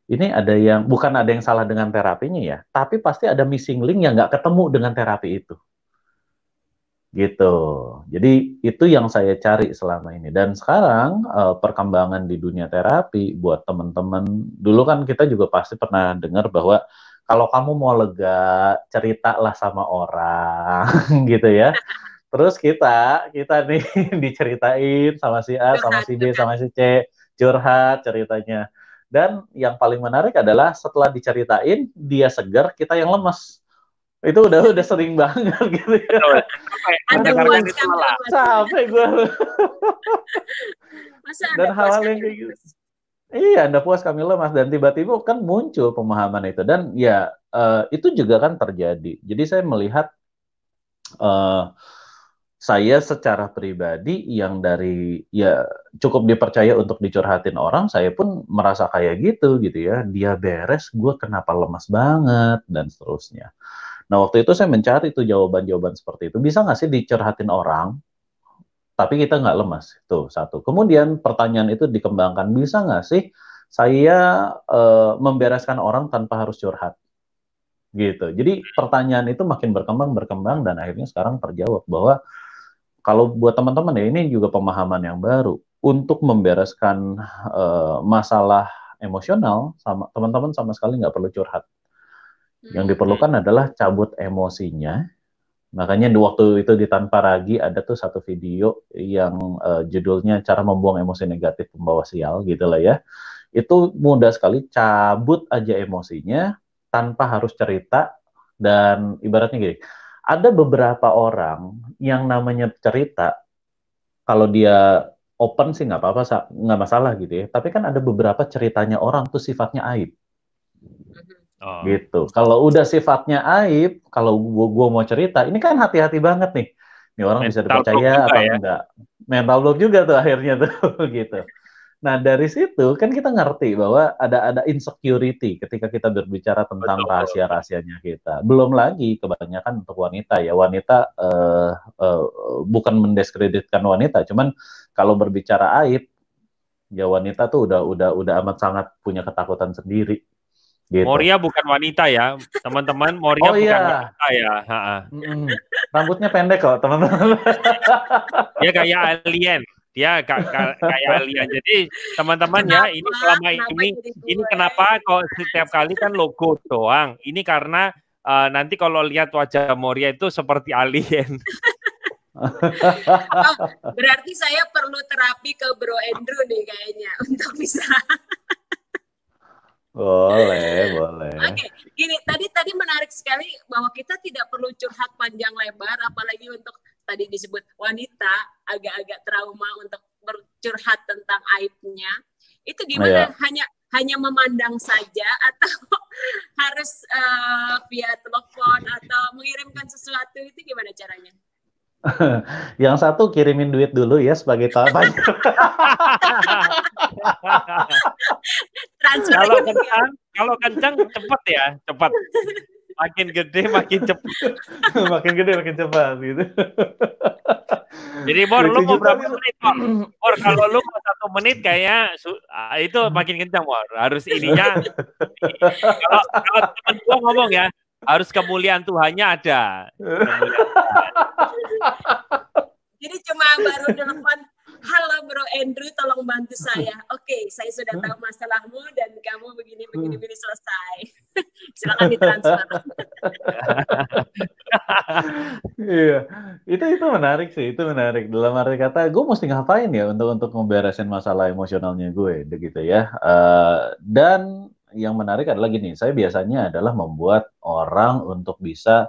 ini ada yang bukan ada yang salah dengan terapinya ya, tapi pasti ada missing link yang nggak ketemu dengan terapi itu. Gitu. Jadi itu yang saya cari selama ini. Dan sekarang perkembangan di dunia terapi buat teman-teman, dulu kan kita juga pasti pernah dengar bahwa kalau kamu mau lega, ceritalah sama orang gitu ya. Terus kita nih diceritain sama si A, sama si B, sama si C, curhat ceritanya. Dan yang paling menarik adalah setelah diceritain, dia segar, kita yang lemes. Itu udah sering banget gitu ya. Sampai gue. Dan hal-hal yang kayak gitu. Iya, Anda puas kami lemas, dan tiba-tiba kan muncul pemahaman itu. Dan ya itu juga kan terjadi. Jadi saya melihat saya secara pribadi yang dari ya cukup dipercaya untuk dicurhatin orang, saya pun merasa kayak gitu ya. Dia beres, gue kenapa lemas banget dan seterusnya. Nah waktu itu saya mencari tuh jawaban-jawaban seperti itu. Bisa nggak sih dicurhatin orang, tapi kita nggak lemas? Itu satu. Kemudian pertanyaan itu dikembangkan, bisa nggak sih saya membereskan orang tanpa harus curhat? Gitu. Jadi pertanyaan itu makin berkembang dan akhirnya sekarang terjawab bahwa kalau buat teman-teman ya, ini juga pemahaman yang baru untuk membereskan masalah emosional, sama teman-teman sama sekali nggak perlu curhat. Yang diperlukan adalah cabut emosinya, Makanya di waktu itu di Tanpa Ragi ada tuh satu video yang judulnya cara membuang emosi negatif pembawa sial gitu lah ya. Itu mudah sekali, cabut aja emosinya tanpa harus cerita. Dan ibaratnya gini, ada beberapa orang yang namanya cerita, kalau dia open sih nggak apa-apa, nggak masalah gitu ya. Tapi kan ada beberapa ceritanya orang tuh sifatnya aib. Oh. Gitu. Kalau udah sifatnya aib, kalau gua mau cerita, ini kan hati-hati banget nih. Ini orang bisa Mental block dipercaya juga apa ya. enggak? Mental block juga tuh akhirnya tuh gitu. Nah, dari situ kan kita ngerti bahwa ada insecurity ketika kita berbicara tentang Betul. rahasia-rahasianya kita. Belum lagi kebanyakan untuk wanita ya. Wanita bukan mendiskreditkan wanita, cuman kalau berbicara aib, ya wanita tuh udah amat sangat punya ketakutan sendiri. Gitu. Moria bukan wanita ya, teman-teman. Moria bukan wanita ya. Rambutnya pendek kok, teman-teman. Dia kayak alien. Dia kayak alien. Jadi teman-teman ya, ini selama ini kenapa kok setiap kali kan logo doang. Ini karena nanti kalau lihat wajah Moria itu seperti alien. Berarti saya perlu terapi ke Bro Andrew nih kayaknya untuk bisa. Boleh. Oke, gini tadi menarik sekali bahwa kita tidak perlu curhat panjang lebar, apalagi untuk tadi disebut wanita agak-agak trauma untuk bercurhat tentang aibnya. Itu gimana? Hanya memandang saja atau harus via telepon atau mengirimkan sesuatu, itu gimana caranya? Yang satu kirimin duit dulu ya sebagai tawaran. Kalau kencang cepat ya, cepat. Makin gede makin cepat. Makin gede makin cepat gitu. Jadi Bor, lu mau berapa menit Bor? Kalau lu mau 1 menit kayaknya itu makin kencang Bor. Harus ininya. Kalau temen gua ngomong ya, harus kemuliaan Tuhannya ada. Jadi cuma baru telepon, halo Bro Andrew, tolong bantu saya. Oke, saya sudah tahu masalahmu dan kamu begini selesai. Silakan ditransfer. Iya, itu menarik sih, itu menarik. Dalam arti kata, gue mesti ngapain ya untuk ngeberesin masalah emosionalnya gue, gitu ya. Dan yang menarik adalah gini, saya biasanya adalah membuat orang untuk bisa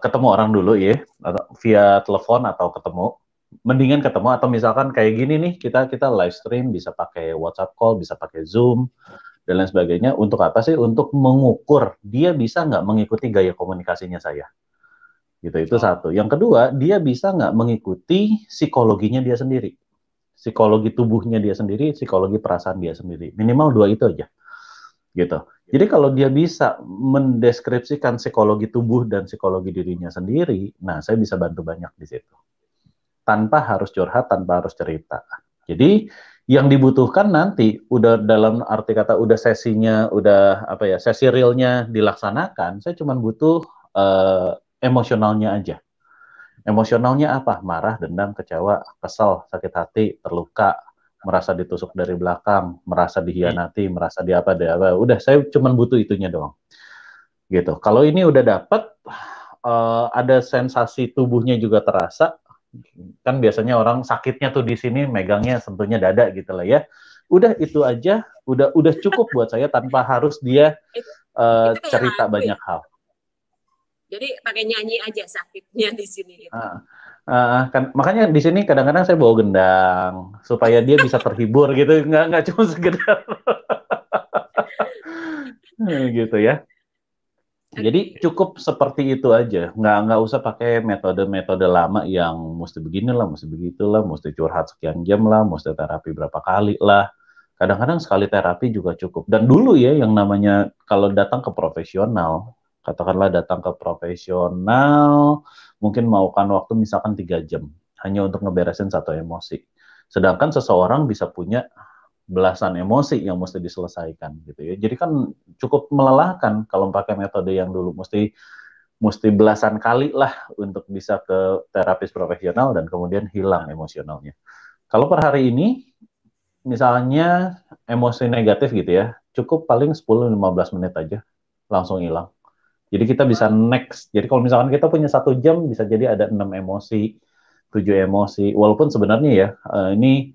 ketemu orang dulu ya, atau via telepon atau ketemu. Mendingan ketemu, atau misalkan kayak gini nih, kita live stream, bisa pakai WhatsApp call, bisa pakai Zoom, dan lain sebagainya. Untuk apa sih? Untuk mengukur dia bisa nggak mengikuti gaya komunikasinya saya. Gitu, itu satu. Yang kedua, dia bisa nggak mengikuti psikologinya dia sendiri. Psikologi tubuhnya dia sendiri, psikologi perasaan dia sendiri. Minimal 2 itu aja. Gitu. Jadi kalau dia bisa mendeskripsikan psikologi tubuh dan psikologi dirinya sendiri, nah saya bisa bantu banyak di situ. Tanpa harus curhat, tanpa harus cerita. Jadi yang dibutuhkan nanti udah dalam arti kata udah sesinya, udah apa ya, sesi realnya dilaksanakan, saya cuma butuh emosionalnya aja. Emosionalnya apa? Marah, dendam, kecewa, kesel, sakit hati, terluka, merasa ditusuk dari belakang, merasa dihianati, merasa di apa. Udah, saya cuma butuh itunya doang. Gitu. Kalau ini udah dapet, ada sensasi tubuhnya juga terasa. Kan biasanya orang sakitnya tuh di sini, megangnya tentunya dada gitu lah ya. Udah itu aja, udah cukup buat saya tanpa harus dia cerita banyak hal. Jadi pakai nyanyi aja sakitnya di sini. Gitu. Kan, makanya di sini kadang-kadang saya bawa gendang supaya dia bisa terhibur gitu, nggak cuma sekedar gitu ya. Jadi cukup seperti itu aja, nggak usah pakai metode-metode lama yang mesti beginilah, mesti begitulah, mesti curhat sekian jam lah, mesti terapi berapa kali lah. Kadang-kadang sekali terapi juga cukup. Dan dulu ya yang namanya kalau datang ke profesional, katakanlah datang ke profesional, mungkin maukan waktu misalkan 3 jam hanya untuk ngeberesin satu emosi. Sedangkan seseorang bisa punya belasan emosi yang mesti diselesaikan gitu ya. Jadi kan cukup melelahkan kalau pakai metode yang dulu, mesti belasan kali lah untuk bisa ke terapis profesional dan kemudian hilang emosionalnya. Kalau per hari ini misalnya emosi negatif gitu ya, cukup paling 10-15 menit aja langsung hilang. Jadi kita bisa next. Jadi kalau misalkan kita punya 1 jam, bisa jadi ada 6 emosi, 7 emosi. Walaupun sebenarnya ya, ini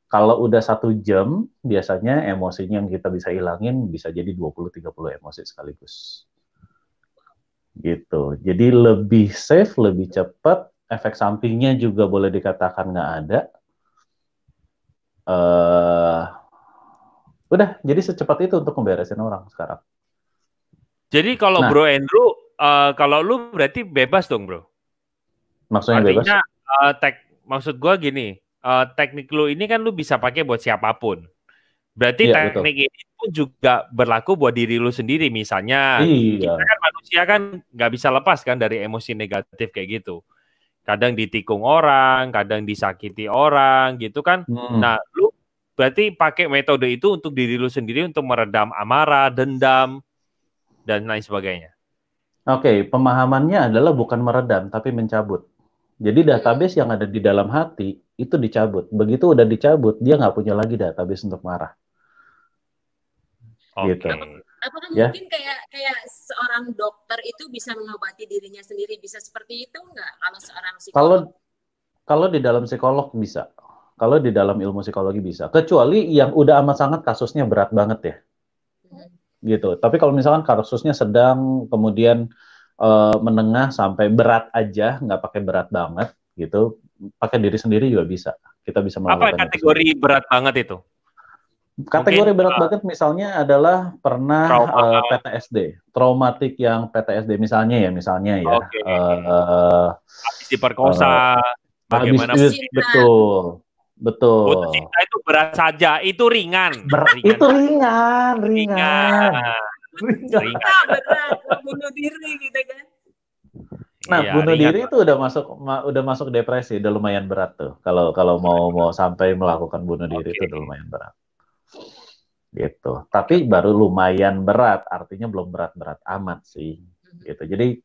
kalau udah 1 jam, biasanya emosinya yang kita bisa hilangin bisa jadi 20-30 emosi sekaligus. Gitu. Jadi lebih safe, lebih cepat. Efek sampingnya juga boleh dikatakan nggak ada. Udah, jadi secepat itu untuk memberesin orang sekarang. Jadi kalau Nah, Bro Andrew, kalau lu berarti bebas dong, Bro. maksudnya bebas? Artinya, maksud gua gini, teknik lu ini kan lu bisa pakai buat siapapun. Berarti Iya, betul. teknik ini pun juga berlaku buat diri lu sendiri. Misalnya, kita Iya. kan manusia kan nggak bisa lepas kan dari emosi negatif kayak gitu. Kadang ditikung orang, kadang disakiti orang, gitu kan. Nah, lu berarti pakai metode itu untuk diri lu sendiri untuk meredam amarah, dendam, dan lain sebagainya. Oke, pemahamannya adalah bukan meredam, tapi mencabut. Jadi database yang ada di dalam hati, itu dicabut. Begitu udah dicabut, dia nggak punya lagi database untuk marah. Gitu. Apakah Ya. mungkin kayak seorang dokter itu bisa mengobati dirinya sendiri, bisa seperti itu nggak kalau seorang psikolog? Kalau di dalam psikolog bisa. Kalau di dalam ilmu psikologi bisa. Kecuali yang udah amat sangat kasusnya berat banget ya. Gitu. Tapi kalau misalkan kasusnya sedang, kemudian menengah sampai berat aja, nggak pakai berat banget, gitu, pakai diri sendiri juga bisa. Kita bisa Apa melakukan itu kategori sendiri. berat banget itu? Kategori Mungkin berat banget misalnya adalah pernah trauma. PTSD, traumatik yang PTSD misalnya ya, Oke. Habis diperkosa, habis bagaimana itu betul, putus betul. cinta itu berat saja, itu ringan. Itu ringan. Ringan. Berat, bunuh diri gitu kan. Nah, Iya, bunuh ringan. diri itu udah masuk depresi, udah lumayan berat tuh. Kalau mau sampai melakukan bunuh diri itu udah lumayan berat. Gitu. Tapi baru lumayan berat, artinya belum berat-berat amat sih. Gitu. Jadi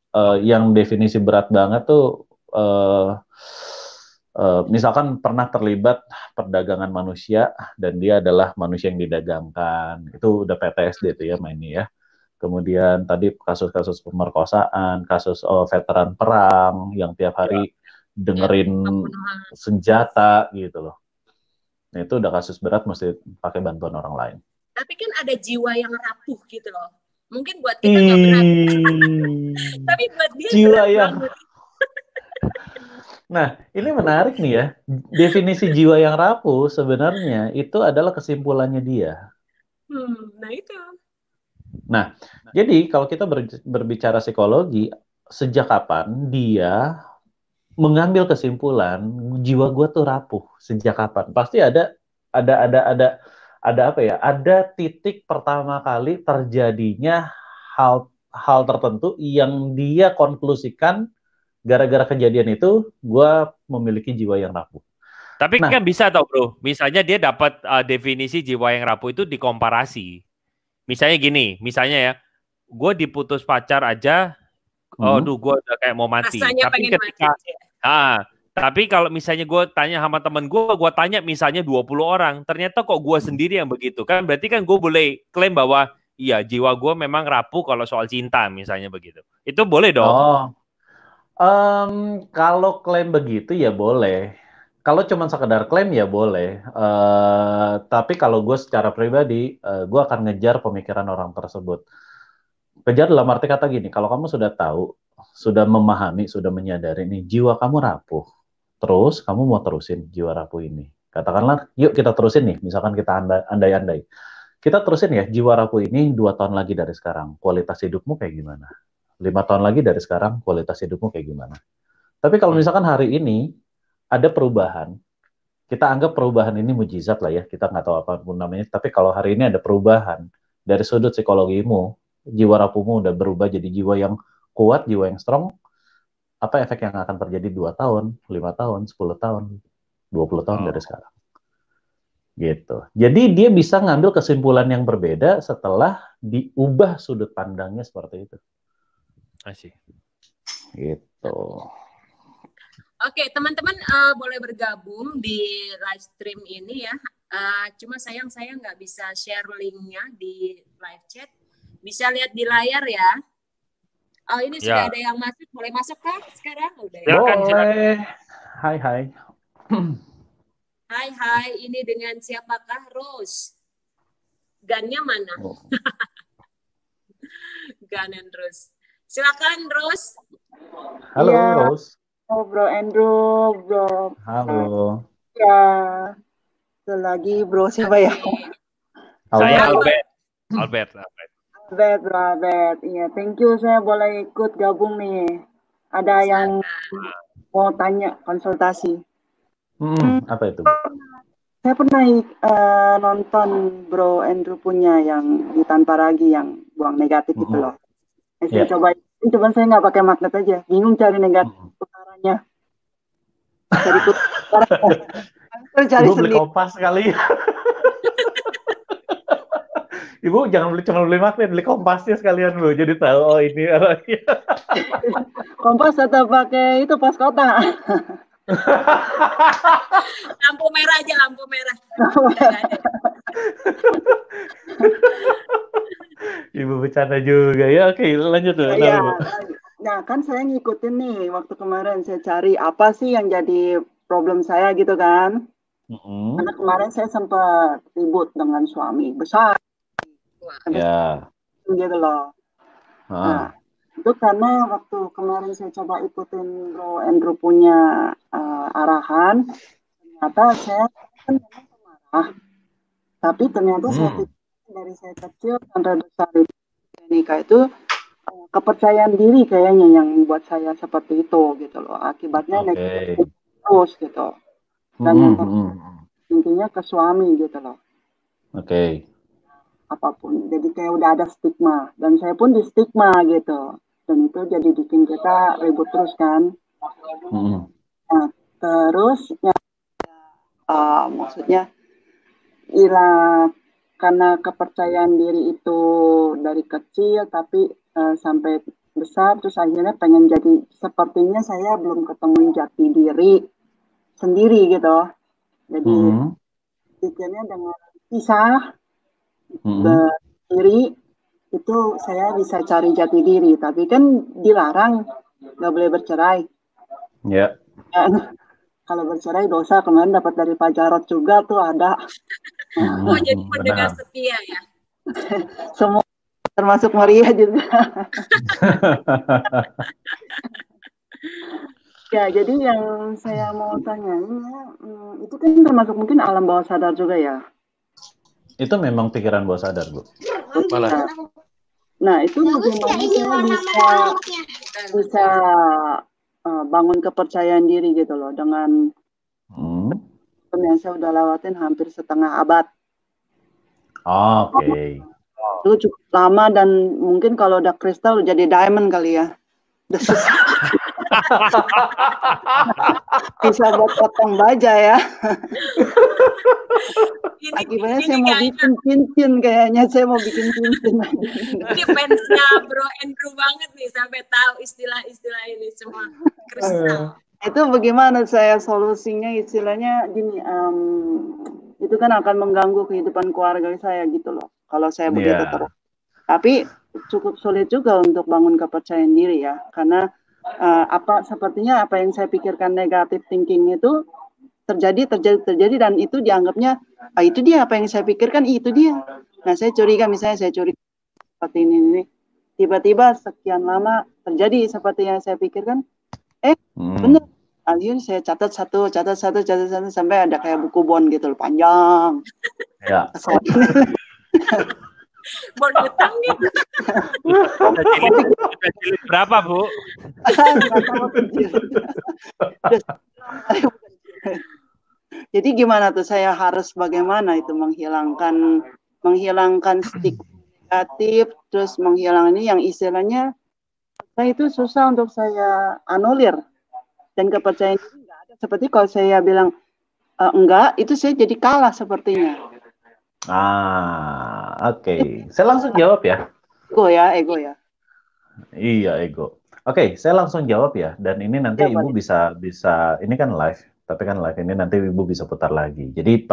yang definisi berat banget tuh misalkan pernah terlibat perdagangan manusia dan dia adalah manusia yang didagangkan. Itu udah PTSD tuh ya mainnya ya. Kemudian tadi kasus-kasus pemerkosaan, kasus veteran perang yang tiap hari dengerin senjata gitu loh. Nah, itu udah kasus berat, mesti pakai bantuan orang lain. Tapi kan ada jiwa yang rapuh gitu loh. Mungkin buat kita nggak berat. Tapi buat dia jiwa berat yang... banget. Nah, ini menarik nih ya. Definisi jiwa yang rapuh sebenarnya itu adalah kesimpulannya dia. Nah itu. Nah, jadi kalau kita berbicara psikologi, sejak kapan dia mengambil kesimpulan jiwa gue tuh rapuh? Sejak kapan? Pasti ada apa ya? Ada titik pertama kali terjadinya hal tertentu yang dia konklusikan gara-gara kejadian itu gue memiliki jiwa yang rapuh. Tapi kan bisa tau bro, misalnya dia dapat definisi jiwa yang rapuh itu dikomparasi. Misalnya gini, misalnya ya, gue diputus pacar aja, aduh gue udah kayak mau mati. Rasanya tapi pengen ketika, tapi kalau misalnya gue tanya sama temen gue tanya misalnya 20 orang, ternyata kok gue sendiri yang begitu. Kan berarti kan gue boleh klaim bahwa, iya jiwa gue memang rapuh kalau soal cinta misalnya begitu. Itu boleh dong? Kalau klaim begitu ya boleh. Kalau cuma sekedar klaim ya boleh. Tapi kalau gue secara pribadi, gue akan ngejar pemikiran orang tersebut. Kejar dalam arti kata gini, kalau kamu sudah tahu, sudah memahami, sudah menyadari nih, jiwa kamu rapuh. Terus kamu mau terusin jiwa rapuh ini. Katakanlah, yuk kita terusin nih, misalkan kita andai-andai. Kita terusin ya, jiwa rapuh ini 2 tahun lagi dari sekarang. Kualitas hidupmu kayak gimana? 5 tahun lagi dari sekarang, kualitas hidupmu kayak gimana? Tapi kalau misalkan hari ini ada perubahan, kita anggap perubahan ini mujizat lah ya, kita nggak tahu apapun namanya, tapi kalau hari ini ada perubahan dari sudut psikologimu, jiwa rapuhmu udah berubah jadi jiwa yang kuat, jiwa yang strong, apa efek yang akan terjadi 2 tahun, 5 tahun, 10 tahun, 20 tahun dari sekarang? Gitu. Jadi dia bisa ngambil kesimpulan yang berbeda setelah diubah sudut pandangnya seperti itu. Asik. Gitu. Oke, teman-teman boleh bergabung di live stream ini ya. Cuma sayang saya nggak bisa share linknya di live chat. Bisa lihat di layar ya. Oh, ini sudah ada yang masuk. Boleh masuk kah sekarang? Udah ya. Boleh. Hai, hai. Hai, ini dengan siapakah? Rose. Gannya mana? Oh. Ganan Rose. Silakan Rose. Halo Iya. Rose. Oh, Bro Andrew, Bro. Halo. Ya, lagi Bro siapa ya? Saya Albert. Albert. Bro Albert. Iya, thank you, saya boleh ikut gabung nih. Ada yang mau tanya konsultasi. Apa itu? Saya pernah nonton Bro Andrew punya yang di Tanpa Ragi yang buang negatif itu loh. Saya coba, cuman saya nggak pakai magnet aja, bingung cari negatif utaranya. Cari Ibu beli kompas kali. Ibu jangan cuma beli magnet, beli kompasnya sekalian Bu. Jadi tahu oh ini arahnya. Kompas atau pakai itu pos kota. Lampu merah aja, lampu merah. Ibu bercanda juga ya. Oke, lanjut tuh. Ya, nah kan saya ngikutin nih waktu kemarin saya cari apa sih yang jadi problem saya gitu kan. Karena kemarin saya sempat ribut dengan suami besar. Ya. Gitu loh. Nah, itu karena waktu kemarin saya coba ikutin Bro Andrew punya arahan, ternyata saya kan memang pemarah. Tapi ternyata saya dari saya kecil sampai besar nikah itu kepercayaan diri kayaknya yang membuat saya seperti itu gitu loh. Akibatnya negatif terus gitu. Dan intinya ke suami gitu loh. Apapun. Jadi kayak udah ada stigma. Dan saya pun di stigma gitu. Dan itu jadi bikin kita ribut terus kan. Nah, terus ya, maksudnya karena kepercayaan diri itu dari kecil tapi sampai besar terus akhirnya pengen jadi sepertinya saya belum ketemu jati diri sendiri gitu. Jadi pikirnya dengan pisah diri itu saya bisa cari jati diri, tapi kan dilarang nggak boleh bercerai. Ya. Kalau bercerai dosa, kemarin dapat dari Pak Jarod juga tuh ada. Oh jadi pendengar setia ya? Semua termasuk Maria juga. Ya jadi yang saya mau tanya itu kan termasuk mungkin alam bawah sadar juga ya? Itu memang pikiran bawah sadar, Bu. Nah, itu bagaimana saya bisa bangun kepercayaan diri gitu loh dengan yang saya udah lewatin hampir setengah abad. Oke. Itu cukup lama dan mungkin kalau udah kristal jadi diamond kali ya. Udah susah. Bisa buat potong baja ya. Akibatnya saya mau bikin cincin kayaknya. Saya mau bikin cincin. Ini fansnya Bro Andrew banget nih sampai tahu istilah-istilah ini semua. Kristal. Itu bagaimana saya solusinya istilahnya gini. Itu kan akan mengganggu kehidupan keluarga saya gitu loh. Kalau saya begitu terus. Tapi cukup sulit juga untuk bangun kepercayaan diri ya. Karena sepertinya apa yang saya pikirkan negatif thinking itu terjadi dan itu dianggapnya itu dia apa yang saya pikirkan itu dia. Nah saya curiga misalnya seperti ini tiba-tiba sekian lama terjadi seperti yang saya pikirkan benar akhirnya saya catat satu sampai ada kayak buku bond gitu loh, panjang ya. Bon utang gitu. Berapa Bu? Jadi gimana tuh saya harus bagaimana itu menghilangkan stigma negatif terus menghilangkan ini yang istilahnya saya itu susah untuk saya anulir dan kepercayaan diri nggak ada. Seperti kalau saya bilang enggak itu saya jadi kalah sepertinya. Oke. Saya langsung jawab ya. Ego ya. Iya, ego. Oke, saya langsung jawab ya. Dan ini nanti Ibu bisa ini kan live, tapi kan live ini nanti Ibu bisa putar lagi. Jadi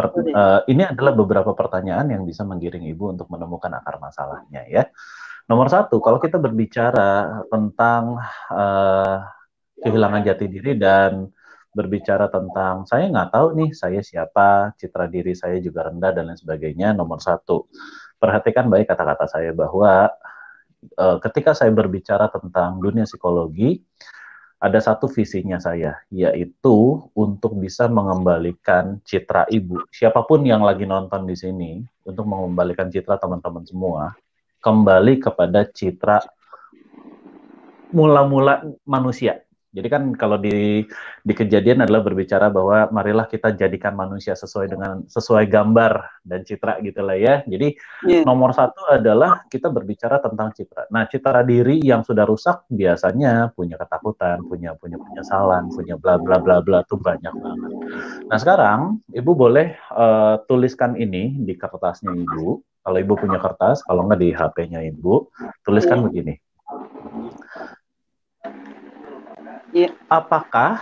ini adalah beberapa pertanyaan yang bisa menggiring Ibu untuk menemukan akar masalahnya ya. Nomor satu, kalau kita berbicara tentang kehilangan jati diri dan berbicara tentang saya nggak tahu nih saya siapa, citra diri saya juga rendah dan lain sebagainya. Nomor satu, perhatikan baik kata-kata saya bahwa ketika saya berbicara tentang dunia psikologi, ada satu visinya saya, yaitu untuk bisa mengembalikan citra ibu. Siapapun yang lagi nonton di sini, untuk mengembalikan citra teman-teman semua, kembali kepada citra mula-mula manusia. Jadi kan kalau di kejadian adalah berbicara bahwa marilah kita jadikan manusia sesuai gambar dan citra gitulah ya. Jadi nomor satu adalah kita berbicara tentang citra. Nah, citra diri yang sudah rusak biasanya punya ketakutan, punya penyesalan, punya bla bla bla bla tuh banyak banget. Nah, sekarang Ibu boleh tuliskan ini di kertasnya Ibu. Kalau Ibu punya kertas, kalau nggak di HP-nya Ibu, tuliskan begini. Apakah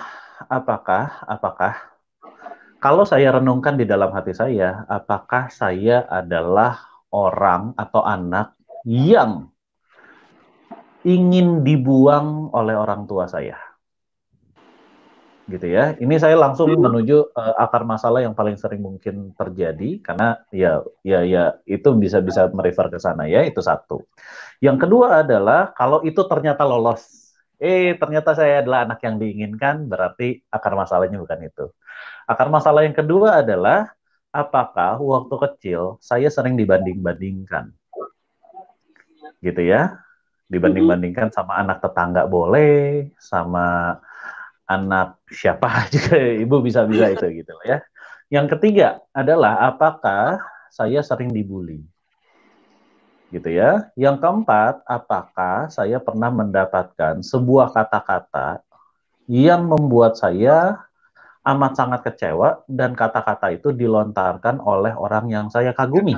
kalau saya renungkan di dalam hati saya, apakah saya adalah orang atau anak yang ingin dibuang oleh orang tua saya? Gitu ya. Ini saya langsung menuju akar masalah yang paling sering mungkin terjadi karena ya itu bisa merefer ke sana ya, itu satu. Yang kedua adalah kalau itu ternyata lolos. Ternyata saya adalah anak yang diinginkan, berarti akar masalahnya bukan itu. Akar masalah yang kedua adalah, apakah waktu kecil saya sering dibanding-bandingkan? Gitu ya. Dibanding-bandingkan sama anak tetangga boleh, sama anak siapa juga, Ibu bisa-bisa itu gitu ya. Yang ketiga adalah, apakah saya sering dibully? Gitu ya. Yang keempat, apakah saya pernah mendapatkan sebuah kata-kata yang membuat saya amat sangat kecewa dan kata-kata itu dilontarkan oleh orang yang saya kagumi.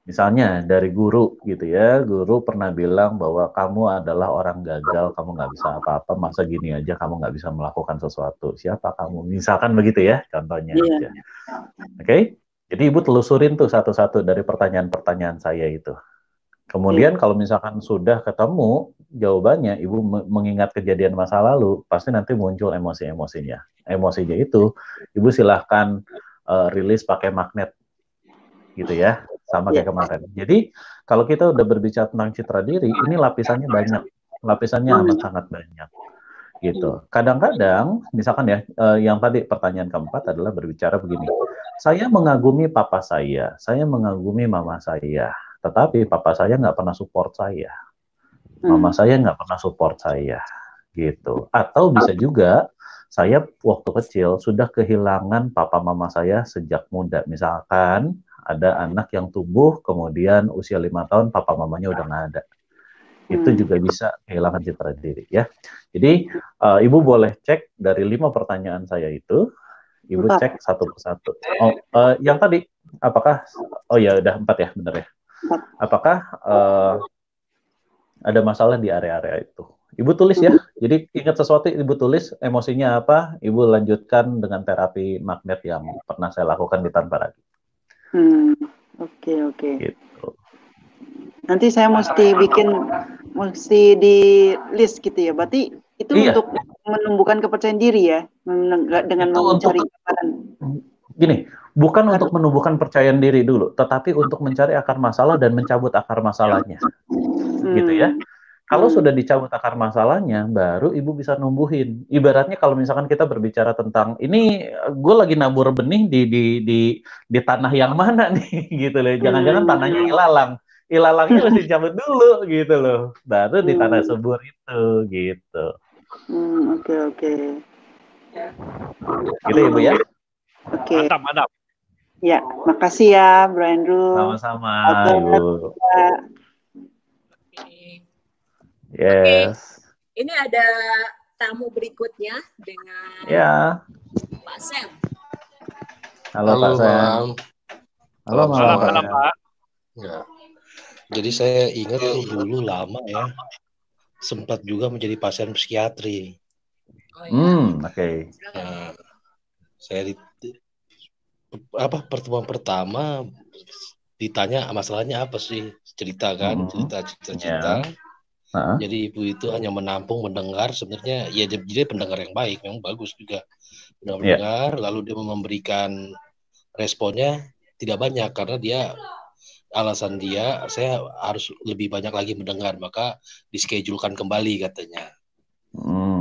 Misalnya dari guru gitu ya, guru pernah bilang bahwa kamu adalah orang gagal, kamu nggak bisa apa-apa, masa gini aja kamu nggak bisa melakukan sesuatu. Siapa kamu? Misalkan begitu ya, contohnya aja. Oke? Jadi Ibu telusurin tuh satu-satu dari pertanyaan-pertanyaan saya itu. Kemudian kalau misalkan sudah ketemu jawabannya, Ibu mengingat kejadian masa lalu, pasti nanti muncul emosi-emosinya. Emosinya itu, Ibu silahkan rilis pakai magnet, gitu ya, sama kayak kemarin. Jadi kalau kita udah berbicara tentang citra diri, ini lapisannya banyak, lapisannya amat sangat banyak. Gitu. Kadang-kadang, misalkan ya, yang tadi pertanyaan keempat adalah berbicara begini. Saya mengagumi papa saya mengagumi mama saya, tetapi papa saya nggak pernah support saya, mama saya nggak pernah support saya, gitu. Atau bisa juga saya waktu kecil sudah kehilangan papa mama saya sejak muda. Misalkan ada anak yang tumbuh kemudian usia 5 tahun papa mamanya udah nggak ada. Itu juga bisa kehilangan citra diri ya. Jadi Ibu boleh cek dari 5 pertanyaan saya itu, Ibu cek satu persatu. Yang tadi, apakah, ya udah 4 ya, benar ya. Apakah ada masalah di area-area itu? Ibu tulis ya. Jadi ingat sesuatu, Ibu tulis emosinya apa, Ibu lanjutkan dengan terapi magnet yang pernah saya lakukan di Tanpa Ragu. Oke. Gitu. Nanti saya mesti di list gitu ya. Berarti itu untuk menumbuhkan kepercayaan diri ya, dengan mencari kebenaran. Gini, bukan untuk menumbuhkan percayaan diri dulu, tetapi untuk mencari akar masalah dan mencabut akar masalahnya. Gitu ya. Kalau sudah dicabut akar masalahnya, baru Ibu bisa numbuhin. Ibaratnya kalau misalkan kita berbicara tentang, ini gue lagi nabur benih di tanah yang mana nih, gitu loh. Jangan-jangan tanahnya ilalangnya mesti cabut dulu, gitu loh. Baru di tanah subur itu, gitu. Oke. Gitu Ibu ya. Oke. Mantap. Ya, makasih ya, Bro Andrew. Sama-sama, Ibu. Yes. Oke. Ini ada tamu berikutnya dengan Pak Sam. Halo Pak Sam. Halo malam Pak. Ya. Jadi saya ingat tuh dulu lama ya, sempat juga menjadi pasien psikiatri. Oke. Saya pertemuan pertama ditanya masalahnya apa sih, cerita kan, cerita. Jadi ibu itu hanya menampung, mendengar, sebenarnya ya jadi pendengar yang baik, memang bagus juga. Mendengar, lalu dia memberikan responnya tidak banyak karena alasan dia, saya harus lebih banyak lagi mendengar, maka dischedulekan kembali katanya.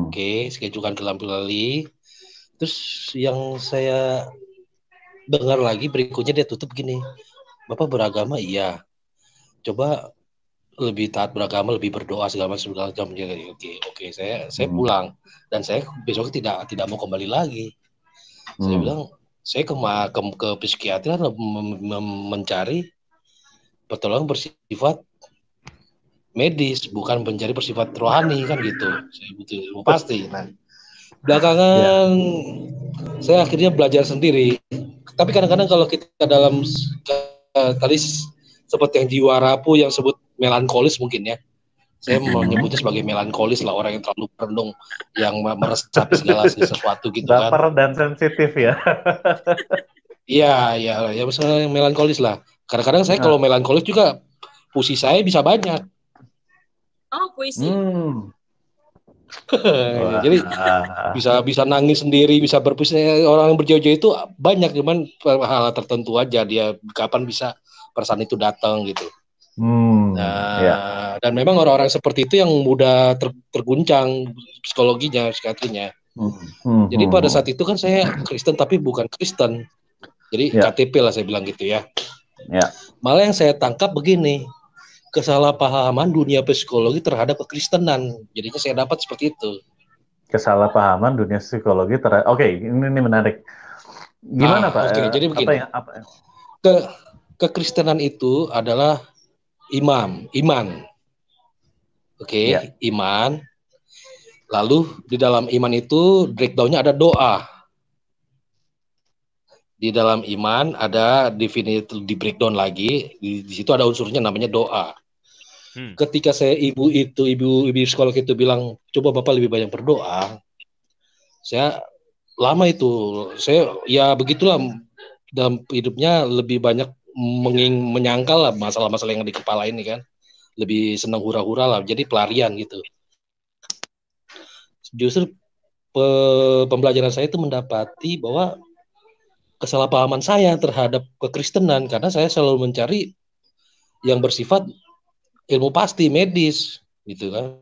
Oke, schedulekan kembali. Terus yang saya dengar lagi berikutnya dia tutup gini, Bapak beragama iya, coba lebih taat beragama, lebih berdoa segala macam. Oke, saya pulang dan saya besok tidak mau kembali lagi. Saya bilang saya ke psikiater mencari pertolongan bersifat medis, bukan mencari bersifat rohani kan gitu. Saya butuh ilmu pasti. Nah, belakangan saya akhirnya belajar sendiri. Tapi kadang-kadang kalau kita dalam tadi seperti yang jiwa rapuh yang sebut melankolis mungkin ya. Saya menyebutnya sebagai melankolis lah, orang yang terlalu perenung, yang meresapi segala sesuatu gitu kan. Baper dan sensitif ya. Iya, misalnya melankolis lah. Kadang-kadang saya kalau melankolis juga puisi saya bisa banyak. Oh, puisi. Jadi bisa nangis sendiri, bisa berpuisi. Orang yang berjauh-jauh itu banyak, cuman hal tertentu aja dia kapan bisa perasaan itu datang gitu. Dan memang orang-orang seperti itu yang mudah terguncang psikologinya, psikiatrinya. Jadi pada saat itu kan saya Kristen tapi bukan Kristen. Jadi KTP lah saya bilang gitu ya. Malah yang saya tangkap begini, kesalahpahaman dunia psikologi terhadap kekristenan. Jadinya saya dapat seperti itu. Kesalahpahaman dunia psikologi terhadap. Oke, ini menarik. Gimana Pak? Jadi begini. Kekristenan itu adalah iman. Iman. Lalu di dalam iman itu breakdown-nya ada doa. Di dalam iman ada definisi di breakdown lagi, di situ ada unsurnya namanya doa. Ketika ibu psikolog itu bilang coba Bapak lebih banyak berdoa, saya lama itu saya ya begitulah dalam hidupnya lebih banyak menyangkal lah masalah-masalah yang di kepala ini kan, lebih senang hura-hura lah, jadi pelarian gitu. Justru pembelajaran saya itu mendapati bahwa kesalahpahaman saya terhadap kekristenan karena saya selalu mencari yang bersifat ilmu pasti medis gitu kan.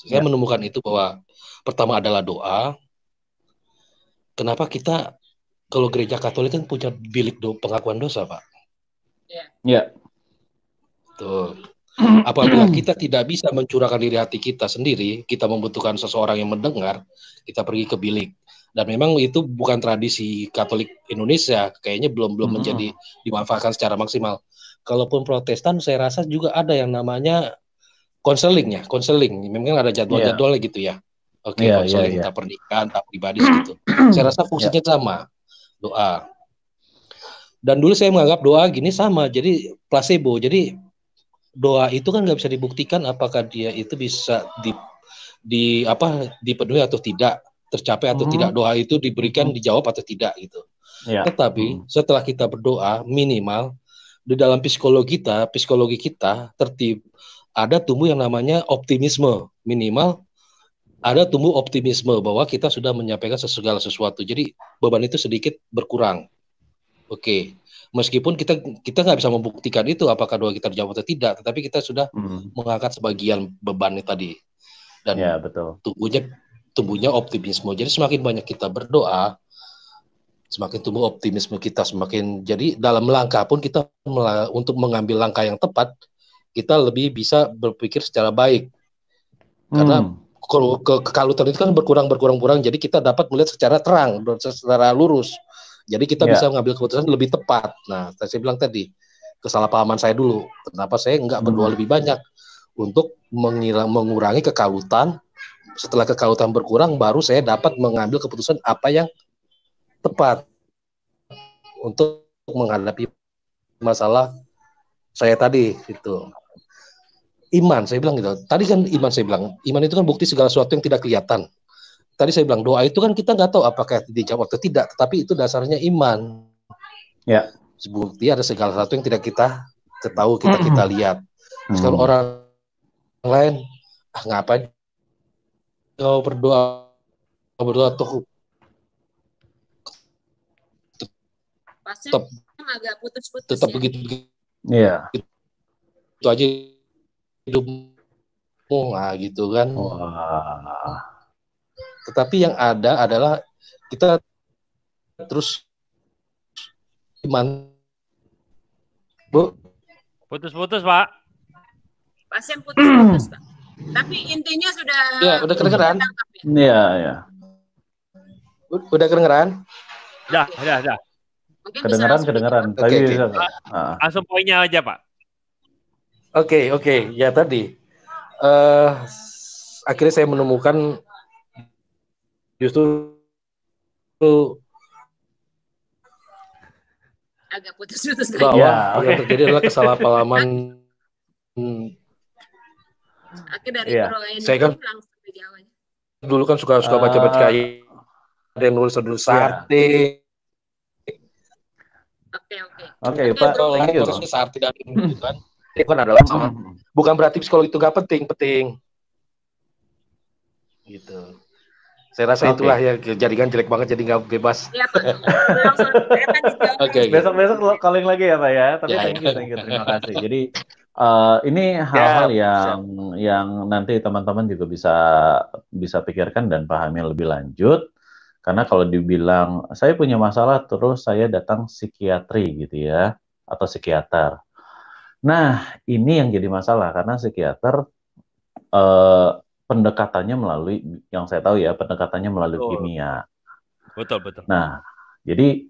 Saya menemukan itu bahwa pertama adalah doa. Kenapa kita kalau gereja Katolik kan punya bilik pengakuan dosa, Pak? Iya. Tuh. Apabila kita tidak bisa mencurahkan diri hati kita sendiri, kita membutuhkan seseorang yang mendengar, kita pergi ke bilik. Dan memang itu bukan tradisi Katolik Indonesia, kayaknya belum menjadi dimanfaatkan secara maksimal. Kalaupun Protestan, saya rasa juga ada yang namanya konseling. Memang ada jadwal-jadwalnya gitu ya. Konseling, entah pernikahan, entah pribadi gitu. Saya rasa fungsinya sama, doa. Dan dulu saya menganggap doa gini sama, jadi placebo. Jadi doa itu kan nggak bisa dibuktikan apakah dia itu bisa dipenuhi atau tidak, tercapai atau tidak, doa itu diberikan, dijawab atau tidak gitu. Tetapi setelah kita berdoa, minimal di dalam psikologi kita tertib, ada tumbuh yang namanya optimisme. Minimal ada tumbuh optimisme bahwa kita sudah menyampaikan segala sesuatu. Jadi beban itu sedikit berkurang. Meskipun kita nggak bisa membuktikan itu apakah doa kita dijawab atau tidak, tetapi kita sudah mengangkat sebagian bebannya tadi. Dan betul. tumbuhnya optimisme. Jadi semakin banyak kita berdoa, semakin tumbuh optimisme kita, semakin jadi dalam melangkah pun kita untuk mengambil langkah yang tepat, kita lebih bisa berpikir secara baik. Karena kekalutan itu kan berkurang, jadi kita dapat melihat secara terang, secara lurus. Jadi kita bisa mengambil keputusan lebih tepat. Nah, saya bilang tadi, kesalahpahaman saya dulu. Kenapa saya nggak berdoa lebih banyak? Untuk mengurangi kekalutan. Setelah kekalutan berkurang, baru saya dapat mengambil keputusan apa yang tepat untuk menghadapi masalah saya tadi itu. Iman, saya bilang gitu. Tadi kan iman itu kan bukti segala sesuatu yang tidak kelihatan. Tadi saya bilang doa itu kan kita nggak tahu apakah dijawab atau tidak, tetapi itu dasarnya iman. bukti ada segala sesuatu yang tidak kita ketahui, kita lihat. Sekarang orang lain, ngapain kau berdoa tuh tetap agak putus-putus tetap ya. begitu. Iya. Itu aja hidupmu, gitu kan. Wah. Tetapi yang ada adalah kita terus iman. Bu, putus-putus Pak. Pasien putus-putus Pak. Tapi intinya sudah. Ya, udah kedengeran. Iya, ya. Udah kedengeran? Ya. Kedengeran. Oke. Langsung poinnya aja Pak. Oke. Ya tadi, akhirnya saya menemukan justru agak putus-putus bahwa yang terjadi adalah kesalahpahaman. Dari saya kan langsung ke Jawa. Dulu kan suka baca ada yang nulis sate. Oke, Pak. Prosesnya sate dan itu kan adalah sama. Bukan berarti psikologi itu nggak penting. Gitu. Saya rasa itulah ya, jaringan jelek banget jadi nggak bebas. Iya Pak. Oke. Besok calling lagi ya Pak ya. Tapi thank you, terima kasih. Jadi ini hal-hal yang nanti teman-teman juga bisa pikirkan dan pahami lebih lanjut. Karena kalau dibilang saya punya masalah terus saya datang psikiatri gitu ya, atau psikiater. Nah ini yang jadi masalah karena psikiater pendekatannya melalui, yang saya tahu ya, pendekatannya melalui kimia. Betul. Nah, jadi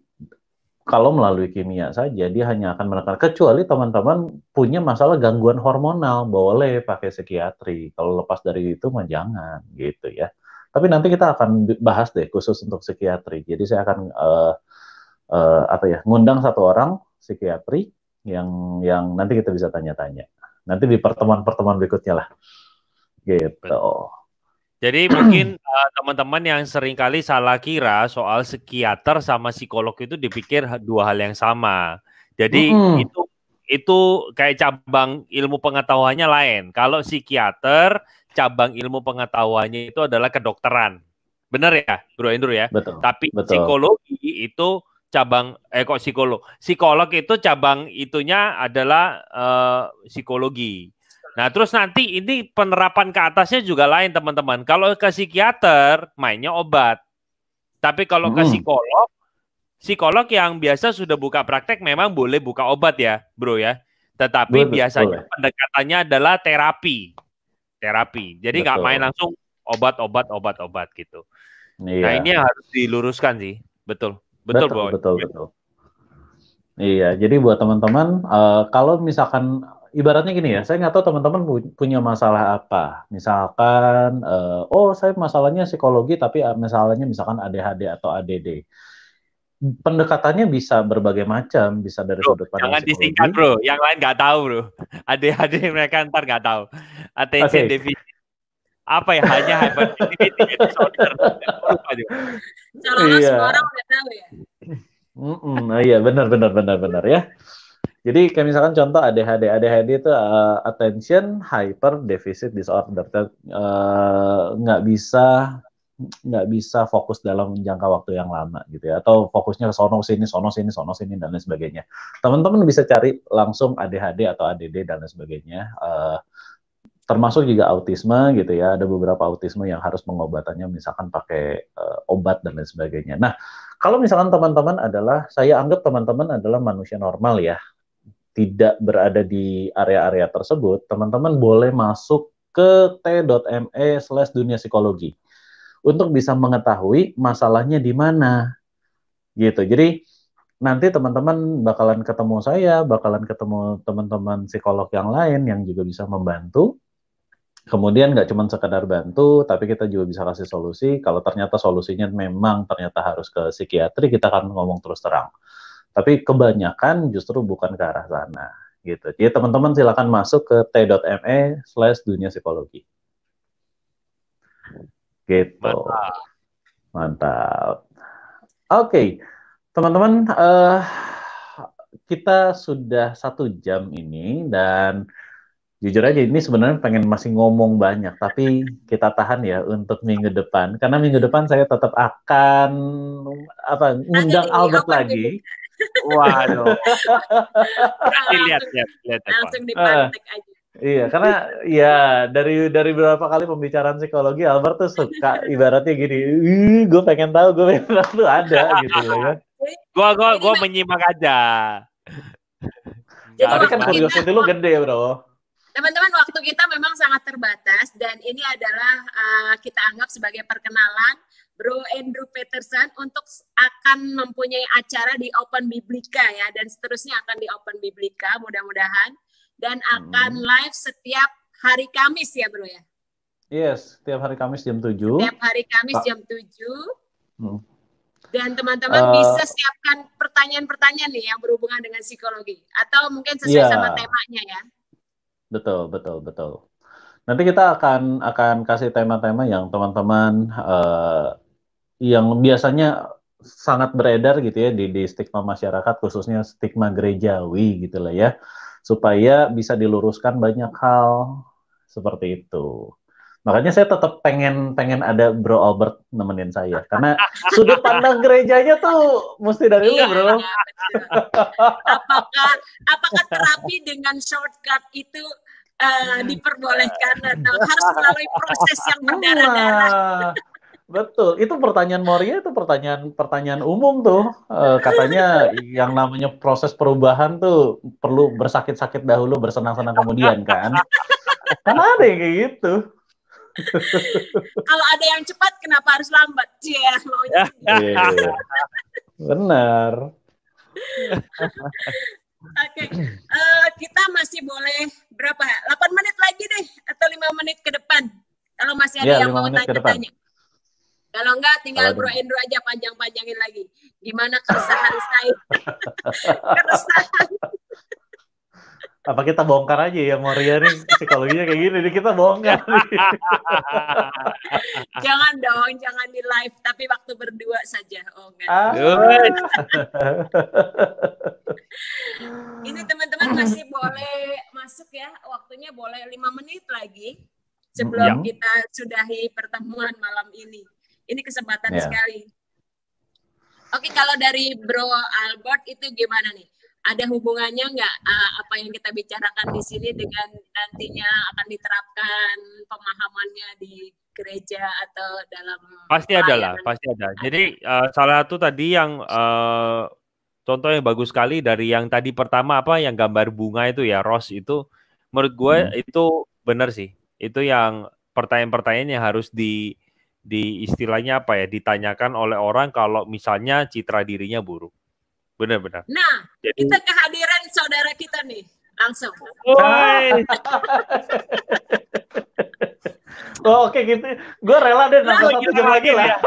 kalau melalui kimia saja, dia hanya akan menekan, kecuali teman-teman punya masalah gangguan hormonal, boleh pakai psikiatri. Kalau lepas dari itu, mah jangan, gitu ya. Tapi nanti kita akan bahas deh, khusus untuk psikiatri. Jadi saya akan, ngundang satu orang psikiatri, yang nanti kita bisa tanya-tanya. Nanti di pertemuan-pertemuan berikutnya lah. Gitu. Jadi mungkin teman-teman yang seringkali salah kira soal psikiater sama psikolog itu dipikir dua hal yang sama. Jadi itu kayak cabang ilmu pengetahuannya lain. Kalau psikiater cabang ilmu pengetahuannya itu adalah kedokteran. Benar ya, Bro Indro ya? Betul. Tapi psikologi itu cabang psikolog itu cabang itunya adalah psikologi. Nah, terus nanti ini penerapan ke atasnya juga lain, teman-teman. Kalau ke psikiater, mainnya obat. Tapi kalau ke psikolog yang biasa sudah buka praktek memang boleh buka obat ya, Bro ya. Tetapi biasanya pendekatannya adalah terapi. Jadi nggak main langsung obat gitu. Iya. Nah, ini yang harus diluruskan sih. Betul, Bro. Betul. Iya, jadi buat teman-teman, kalau misalkan ibaratnya gini ya, saya nggak tahu teman-teman punya masalah apa. Misalkan, saya masalahnya psikologi, tapi masalahnya misalkan ADHD atau ADD. Pendekatannya bisa berbagai macam, bisa dari sudut pandang jangan disingkat Bro, yang lain nggak tahu Bro. ADHD mereka ntar nggak tahu. Attention deficit. Apa ya, hanya hyperactivity disorder. Seolah-olah semua orang udah tahu ya. Iya benar ya. Jadi kayak misalkan contoh ADHD itu attention hyper deficit disorder, nggak bisa fokus dalam jangka waktu yang lama gitu ya, atau fokusnya ke sono sini dan lain sebagainya. Teman-teman bisa cari langsung ADHD atau ADD dan lain sebagainya. Termasuk juga autisme gitu ya, ada beberapa autisme yang harus pengobatannya misalkan pakai obat dan lain sebagainya. Nah, kalau misalkan saya anggap teman-teman adalah manusia normal ya, tidak berada di area-area tersebut, teman-teman boleh masuk ke t.me/dunia psikologi untuk bisa mengetahui masalahnya di mana gitu. Jadi nanti teman-teman bakalan ketemu saya, bakalan ketemu teman-teman psikolog yang lain yang juga bisa membantu. Kemudian nggak cuma sekedar bantu, tapi kita juga bisa kasih solusi. Kalau ternyata solusinya memang ternyata harus ke psikiatri, kita akan ngomong terus terang. Tapi kebanyakan justru bukan ke arah sana. Gitu. Jadi teman-teman silakan masuk ke t.me/dunia psikologi. Gitu. Mantap. Oke, teman-teman, kita sudah 1 jam ini dan jujur aja ini sebenarnya pengen masih ngomong banyak, tapi kita tahan ya untuk minggu depan. Karena minggu depan saya tetap akan ngundang Albert lagi. Waduh. Lihat. Langsung dipantek aja. Iya, karena ya dari beberapa kali pembicaraan psikologi Albert tuh suka ibaratnya gini, gue pengen tahu tuh ada gitu loh ya. Gue menyimak aja. Tapi kan curiosity lu gede, bro. Teman-teman, waktu kita memang sangat terbatas dan ini adalah kita anggap sebagai perkenalan Bro Andrew Peterson untuk akan mempunyai acara di Open Biblika ya, dan seterusnya akan di Open Biblika mudah-mudahan, dan akan live setiap hari Kamis ya bro ya? Yes, setiap hari Kamis jam 7. Setiap hari Kamis jam 7. Dan teman-teman bisa siapkan pertanyaan-pertanyaan nih yang berhubungan dengan psikologi, atau mungkin sesuai sama temanya ya. Betul. Nanti kita akan kasih tema-tema yang teman-teman yang biasanya sangat beredar gitu ya di stigma masyarakat, khususnya stigma gerejawi gitu lah ya, supaya bisa diluruskan banyak hal seperti itu. Makanya saya tetap pengen ada Bro Albert nemenin saya, karena sudut pandang gerejanya tuh mesti dari lu, bro. Apakah terapi dengan shortcut itu diperbolehkan atau harus melalui proses yang berdarah-darah? Betul, itu pertanyaan Moria, itu pertanyaan umum tuh. Katanya yang namanya proses perubahan tuh perlu bersakit-sakit dahulu, bersenang-senang kemudian kan. Kan ada yang kayak gitu. Kalau ada yang cepat, kenapa harus lambat? Iya, maunya. Benar. Oke, kita masih boleh berapa? 8 menit lagi deh, atau 5 menit ke depan. Kalau masih ada yang mau tanya-tanya. Kalau enggak, tinggal Bro Andrew aja panjang-panjangin lagi. Gimana keresahan saya? Keresahan. Apa kita bongkar aja ya, Moria nih psikologinya kayak gini nih, kita bongkar. Jangan dong, jangan di live, tapi waktu berdua saja. Oh enggak. Ini teman-teman masih boleh masuk ya, waktunya boleh 5 menit lagi sebelum kita sudahi pertemuan malam ini. Ini kesempatan sekali. Oke, kalau dari Bro Albert itu gimana nih? Ada hubungannya nggak apa yang kita bicarakan di sini dengan nantinya akan diterapkan pemahamannya di gereja atau dalam pasti ada lah, pasti ada. Jadi salah satu tadi yang contoh yang bagus sekali dari yang tadi pertama yang gambar bunga itu ya, rose itu menurut gue itu benar sih. Itu yang pertanyaan-pertanyaan yang harus di istilahnya ditanyakan oleh orang kalau misalnya citra dirinya buruk. Benar-benar. Nah, jadi, kita kehadiran saudara kita nih, langsung. Oke gitu. Gue rela deh nambah 1 jam lagi lah.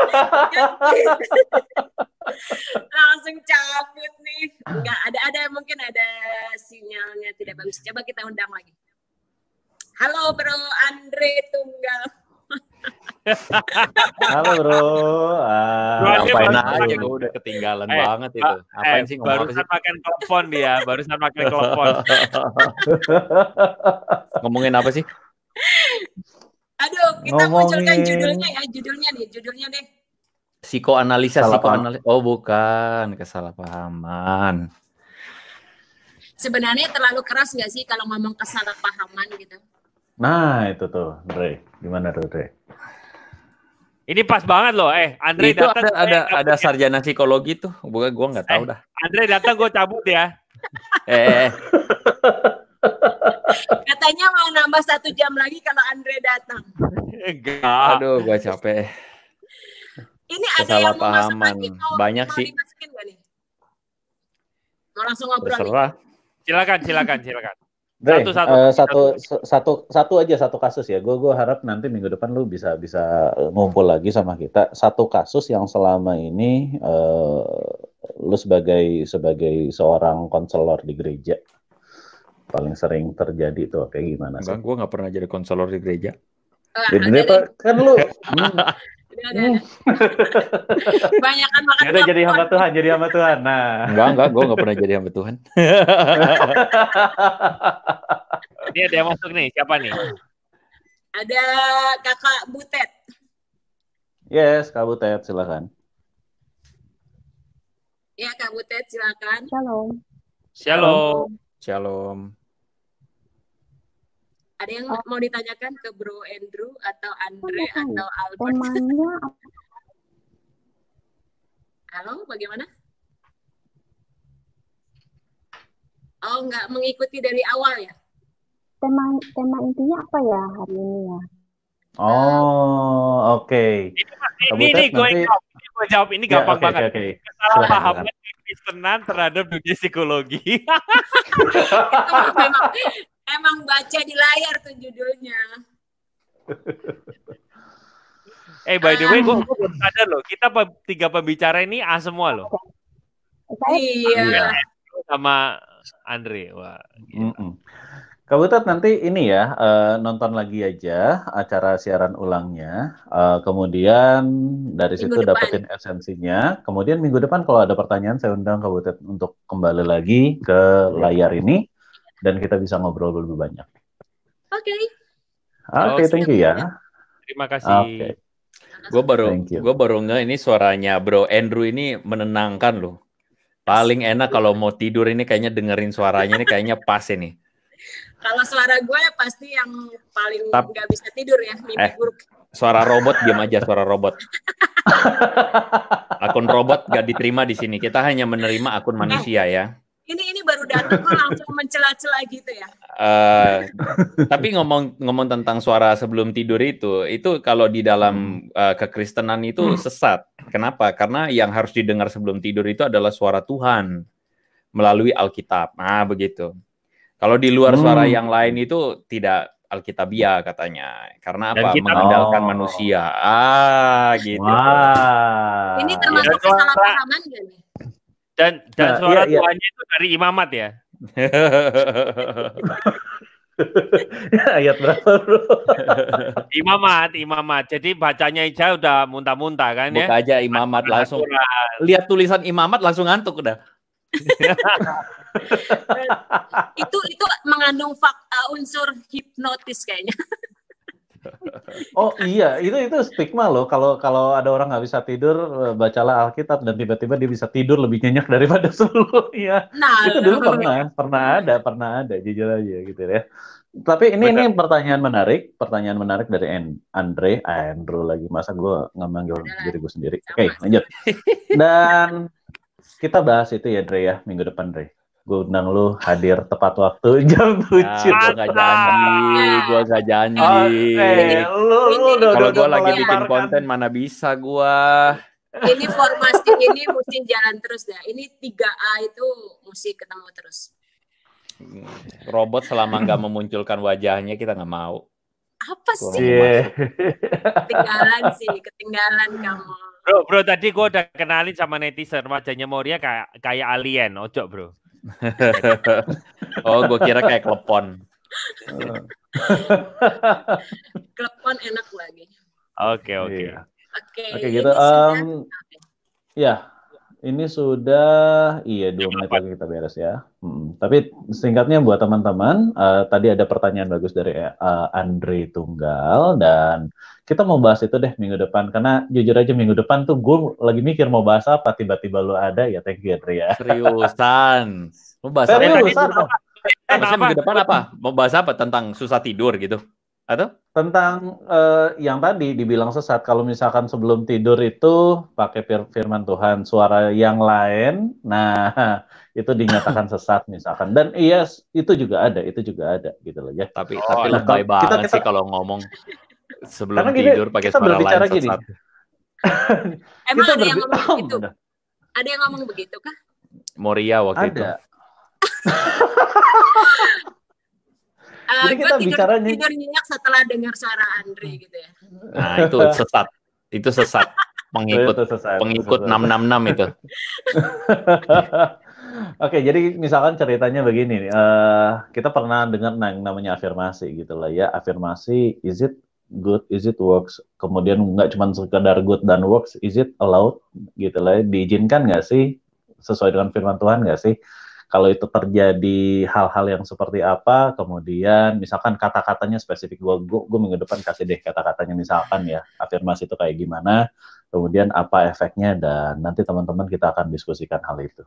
Langsung cabut nih. Enggak, ada mungkin ada sinyalnya tidak bagus. Coba kita undang lagi. Halo Bro Andre Tunggal. Halo bro, ngapain aja, gue udah ketinggalan banget itu. Apain sih barusan makan telepon dia, barusan makan telepon. Ngomongin apa sih? Aduh, kita munculkan judulnya deh. Psikoanalisa. Oh bukan, kesalahpahaman. Sebenarnya terlalu keras nggak sih kalau ngomong kesalahpahaman gitu? Nah itu tuh, Dre. Gimana tuh, Dre? Ini pas banget loh, Andre itu datang. Ada sarjana psikologi tuh, bukan gue nggak tahu dah. Andre datang, gue cabut ya. Katanya mau nambah 1 jam lagi kalau Andre datang. Enggak. Aduh, gue capek. Ini ada yang mau masuk lagi, banyak mau sih. Dimasukin gak nih? Mau langsung ngobrol Terserah. Silakan. Dre, satu kasus ya. Gue harap nanti minggu depan lu bisa ngumpul lagi sama kita. Satu kasus yang selama ini lu sebagai seorang konselor di gereja paling sering terjadi tuh kayak gimana sih? Gue nggak pernah jadi konselor di gereja. Jadi kan lu Banyakan makan. Udah jadi hamba Tuhan, jadi hamba Tuhan. Nah. Enggak, gue nggak pernah jadi hamba Tuhan. Ini ada yang masuk nih, siapa nih? Ada Kakak Butet. Yes, Kak Butet, silakan. Ya, Kak Butet, silakan. Shalom. Shalom. Shalom. Ada yang mau ditanyakan ke Bro Andrew atau Andre atau Albert? Temanya Halo, bagaimana? Oh, nggak mengikuti dari awal ya? tema intinya apa ya hari ini ya? Oh, oke. Ini gue jawab, ini gampang banget. Okay. Kesalahpahaman kekristenan terhadap dunia psikologi. Itu emang baca di layar tuh judulnya. By the way, gue baru sadar loh, kita 3 pembicara ini A semua loh. Iya. Sama Andre. Wah. Kak Butet nanti ini ya, nonton lagi aja acara siaran ulangnya. Kemudian dari situ dapetin esensinya. Kemudian minggu depan kalau ada pertanyaan, saya undang Kak Butet untuk kembali lagi ke layar ini. Dan kita bisa ngobrol lebih banyak. Oke, thank you ya. Terima kasih. Okay. Gue baru nggak ini suaranya Bro Andrew ini menenangkan loh. Paling enak kalau mau tidur ini kayaknya dengerin suaranya ini kayaknya pas ini. Kalau suara gue pasti yang paling nggak bisa tidur ya, mimpi buruk. Suara robot, diam aja suara robot. Akun robot gak diterima di sini. Kita hanya menerima akun manusia ya. Ini baru datang kok langsung mencela-cela gitu ya. Tapi ngomong tentang suara sebelum tidur itu kalau di dalam kekristenan itu sesat. Kenapa? Karena yang harus didengar sebelum tidur itu adalah suara Tuhan melalui Alkitab. Nah, begitu. Kalau di luar suara yang lain itu tidak Alkitabiah katanya. Karena apa? Mengandalkan manusia. Gitu. Wow. Ini termasuk kesalahpahaman gak nih? Dan suara Tuhannya itu dari imamat ya? Ayat berapa, Bro? Imamat. Jadi bacanya aja udah muntah-muntah kan ya? Buka aja imamat langsung. Lihat tulisan imamat langsung ngantuk udah. itu mengandung unsur hipnotis kayaknya. Oh iya, itu stigma loh. Kalau ada orang nggak bisa tidur, bacalah Alkitab dan tiba-tiba dia bisa tidur lebih nyenyak daripada sebelumnya. Nah, itu dulu pernah ada, jujur aja gitu ya. Tapi ini pertanyaan menarik dari Andrew lagi. Masa gue nggak manggil diri gue sendiri? Oke, lanjut. Dan kita bahas itu ya, Dre ya, minggu depan, Dre. Gue undang lu hadir tepat waktu jam 7. Gue gak janji. Kalau gue lagi bikin konten mana bisa gue. Ini formasi ini mesti jalan terus dah. Ini 3A itu mesti ketemu terus. Robot selama nggak memunculkan wajahnya kita nggak mau. Apa sih? Ketinggalan kamu. Bro, tadi gue udah kenalin sama netizen wajahnya Moria kayak alien, ojo bro. Oh, gue kira kayak klepon. Klepon enak lagi. Oke, gitu. Ya, ini sudah 2 menit lagi kita beres ya. Tapi singkatnya buat teman-teman, tadi ada pertanyaan bagus dari Andre Tunggal dan kita mau bahas itu deh minggu depan karena jujur aja minggu depan tuh gue lagi mikir mau bahas apa, tiba-tiba lu ada ya. Thank you ya. Seriusan. Mau bahas apa? Minggu depan apa? Mau bahas apa? Tentang susah tidur gitu? Atau? Tentang yang tadi dibilang sesat. Kalau misalkan sebelum tidur itu pakai firman Tuhan, suara yang lain, nah itu dinyatakan sesat misalkan. Dan iya itu juga ada gitu loh ya. Tapi lebay banget sih kalau ngomong sebelum tidur pakai suara lain sesat. Emang ada yang ngomong begitu? Ada yang ngomong begitu kah? Moria waktu itu. Jadi kita bicaranya tidur nyenyak setelah dengar suara Andre gitu ya. Nah, itu sesat. Itu sesat. Pengikut 666 itu. Oke, jadi misalkan ceritanya begini, kita pernah dengar yang namanya afirmasi gitu lah ya. Afirmasi, is it good, is it works? Kemudian nggak cuma sekedar good dan works, is it allowed? Gitu lah, diizinkan nggak sih? Sesuai dengan firman Tuhan nggak sih? Kalau itu terjadi hal-hal yang seperti apa, kemudian misalkan kata-katanya spesifik, gue minggu depan kasih deh kata-katanya misalkan ya, afirmasi itu kayak gimana, kemudian apa efeknya, dan nanti teman-teman kita akan diskusikan hal itu.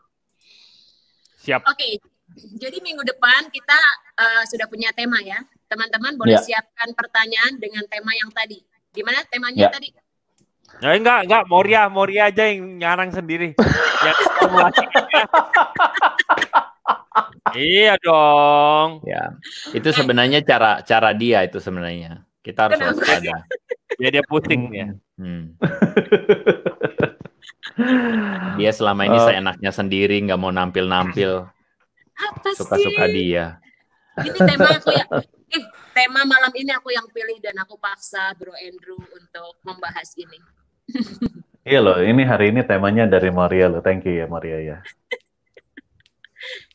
Siap. Oke, jadi minggu depan kita sudah punya tema ya. Teman-teman boleh siapkan pertanyaan dengan tema yang tadi. Gimana temanya tadi? Ya, enggak, Moria aja yang nyarang sendiri. Yang iya dong. Ya, itu sebenarnya cara dia itu sebenarnya. Kita harus waspada. Ya dia pusing ya. Dia selama ini seenaknya sendiri, nggak mau nampil-nampil. Suka-suka dia. Ini tema aku ya. Tema malam ini aku yang pilih dan aku paksa Bro Andrew untuk membahas ini. Iya loh, ini hari ini temanya dari Maria loh. Thank you ya Maria ya.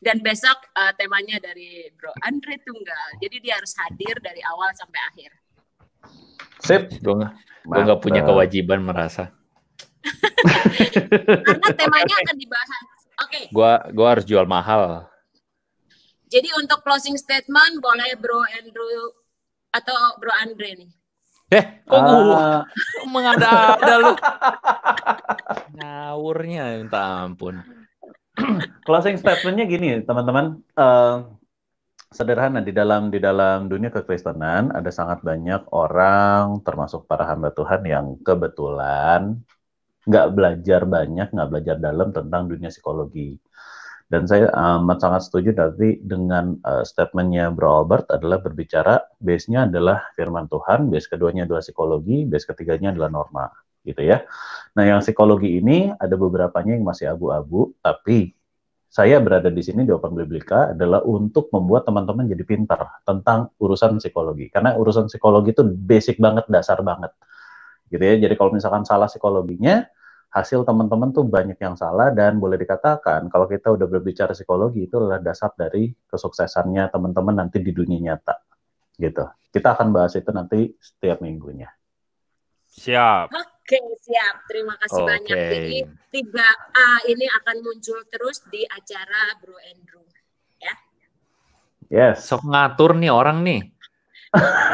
Dan besok temanya dari Bro Andre Tunggal. Jadi dia harus hadir dari awal sampai akhir. Sip. Gue nggak punya kewajiban merasa. Karena temanya akan dibahas. Oke. Gua harus jual mahal. Jadi untuk closing statement boleh Bro Andrew atau Bro Andre nih. Kok gua mengada-ada lu. Ngawurnya minta ampun. Closing statementnya gini teman-teman, sederhana, di dalam dunia kekristenan ada sangat banyak orang termasuk para hamba Tuhan yang kebetulan nggak belajar banyak, nggak belajar dalam tentang dunia psikologi. Dan saya amat sangat setuju tadi dengan statementnya Bro Albert adalah berbicara base-nya adalah firman Tuhan, base keduanya adalah psikologi, base ketiganya adalah norma, gitu ya. Nah, yang psikologi ini ada beberapanya yang masih abu-abu, tapi saya berada di sini di Open Biblika adalah untuk membuat teman-teman jadi pintar tentang urusan psikologi. Karena urusan psikologi itu basic banget, dasar banget, gitu ya. Jadi kalau misalkan salah psikologinya, hasil teman-teman tuh banyak yang salah, dan boleh dikatakan kalau kita udah berbicara psikologi itu adalah dasar dari kesuksesannya teman-teman nanti di dunia nyata, gitu. Kita akan bahas itu nanti setiap minggunya. Siap. Oke, siap. Terima kasih banyak. Jadi 3A ini akan muncul terus di acara Bro Andrew, ya. Yes. Sok ngatur nih orang nih.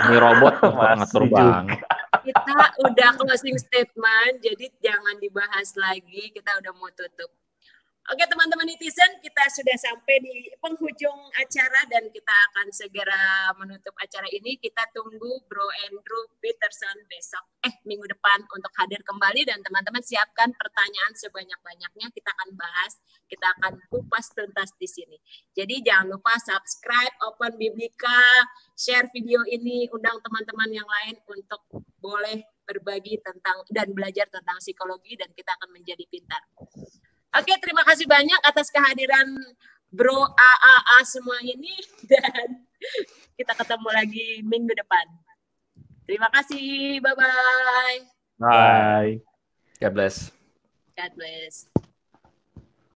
Ini robot ngatur banget. Kita udah closing statement, jadi jangan dibahas lagi, kita udah mau tutup. Oke teman-teman netizen, kita sudah sampai di penghujung acara dan kita akan segera menutup acara ini. Kita tunggu Bro Andrew Peterson besok, minggu depan untuk hadir kembali, dan teman-teman siapkan pertanyaan sebanyak-banyaknya, kita akan bahas, kita akan kupas tuntas di sini. Jadi jangan lupa subscribe Open Biblika, share video ini, undang teman-teman yang lain untuk boleh berbagi tentang dan belajar tentang psikologi, dan kita akan menjadi pintar. Oke, terima kasih banyak atas kehadiran Bro AAA semua ini, dan kita ketemu lagi minggu depan. Terima kasih, bye-bye. Bye. God bless. God bless.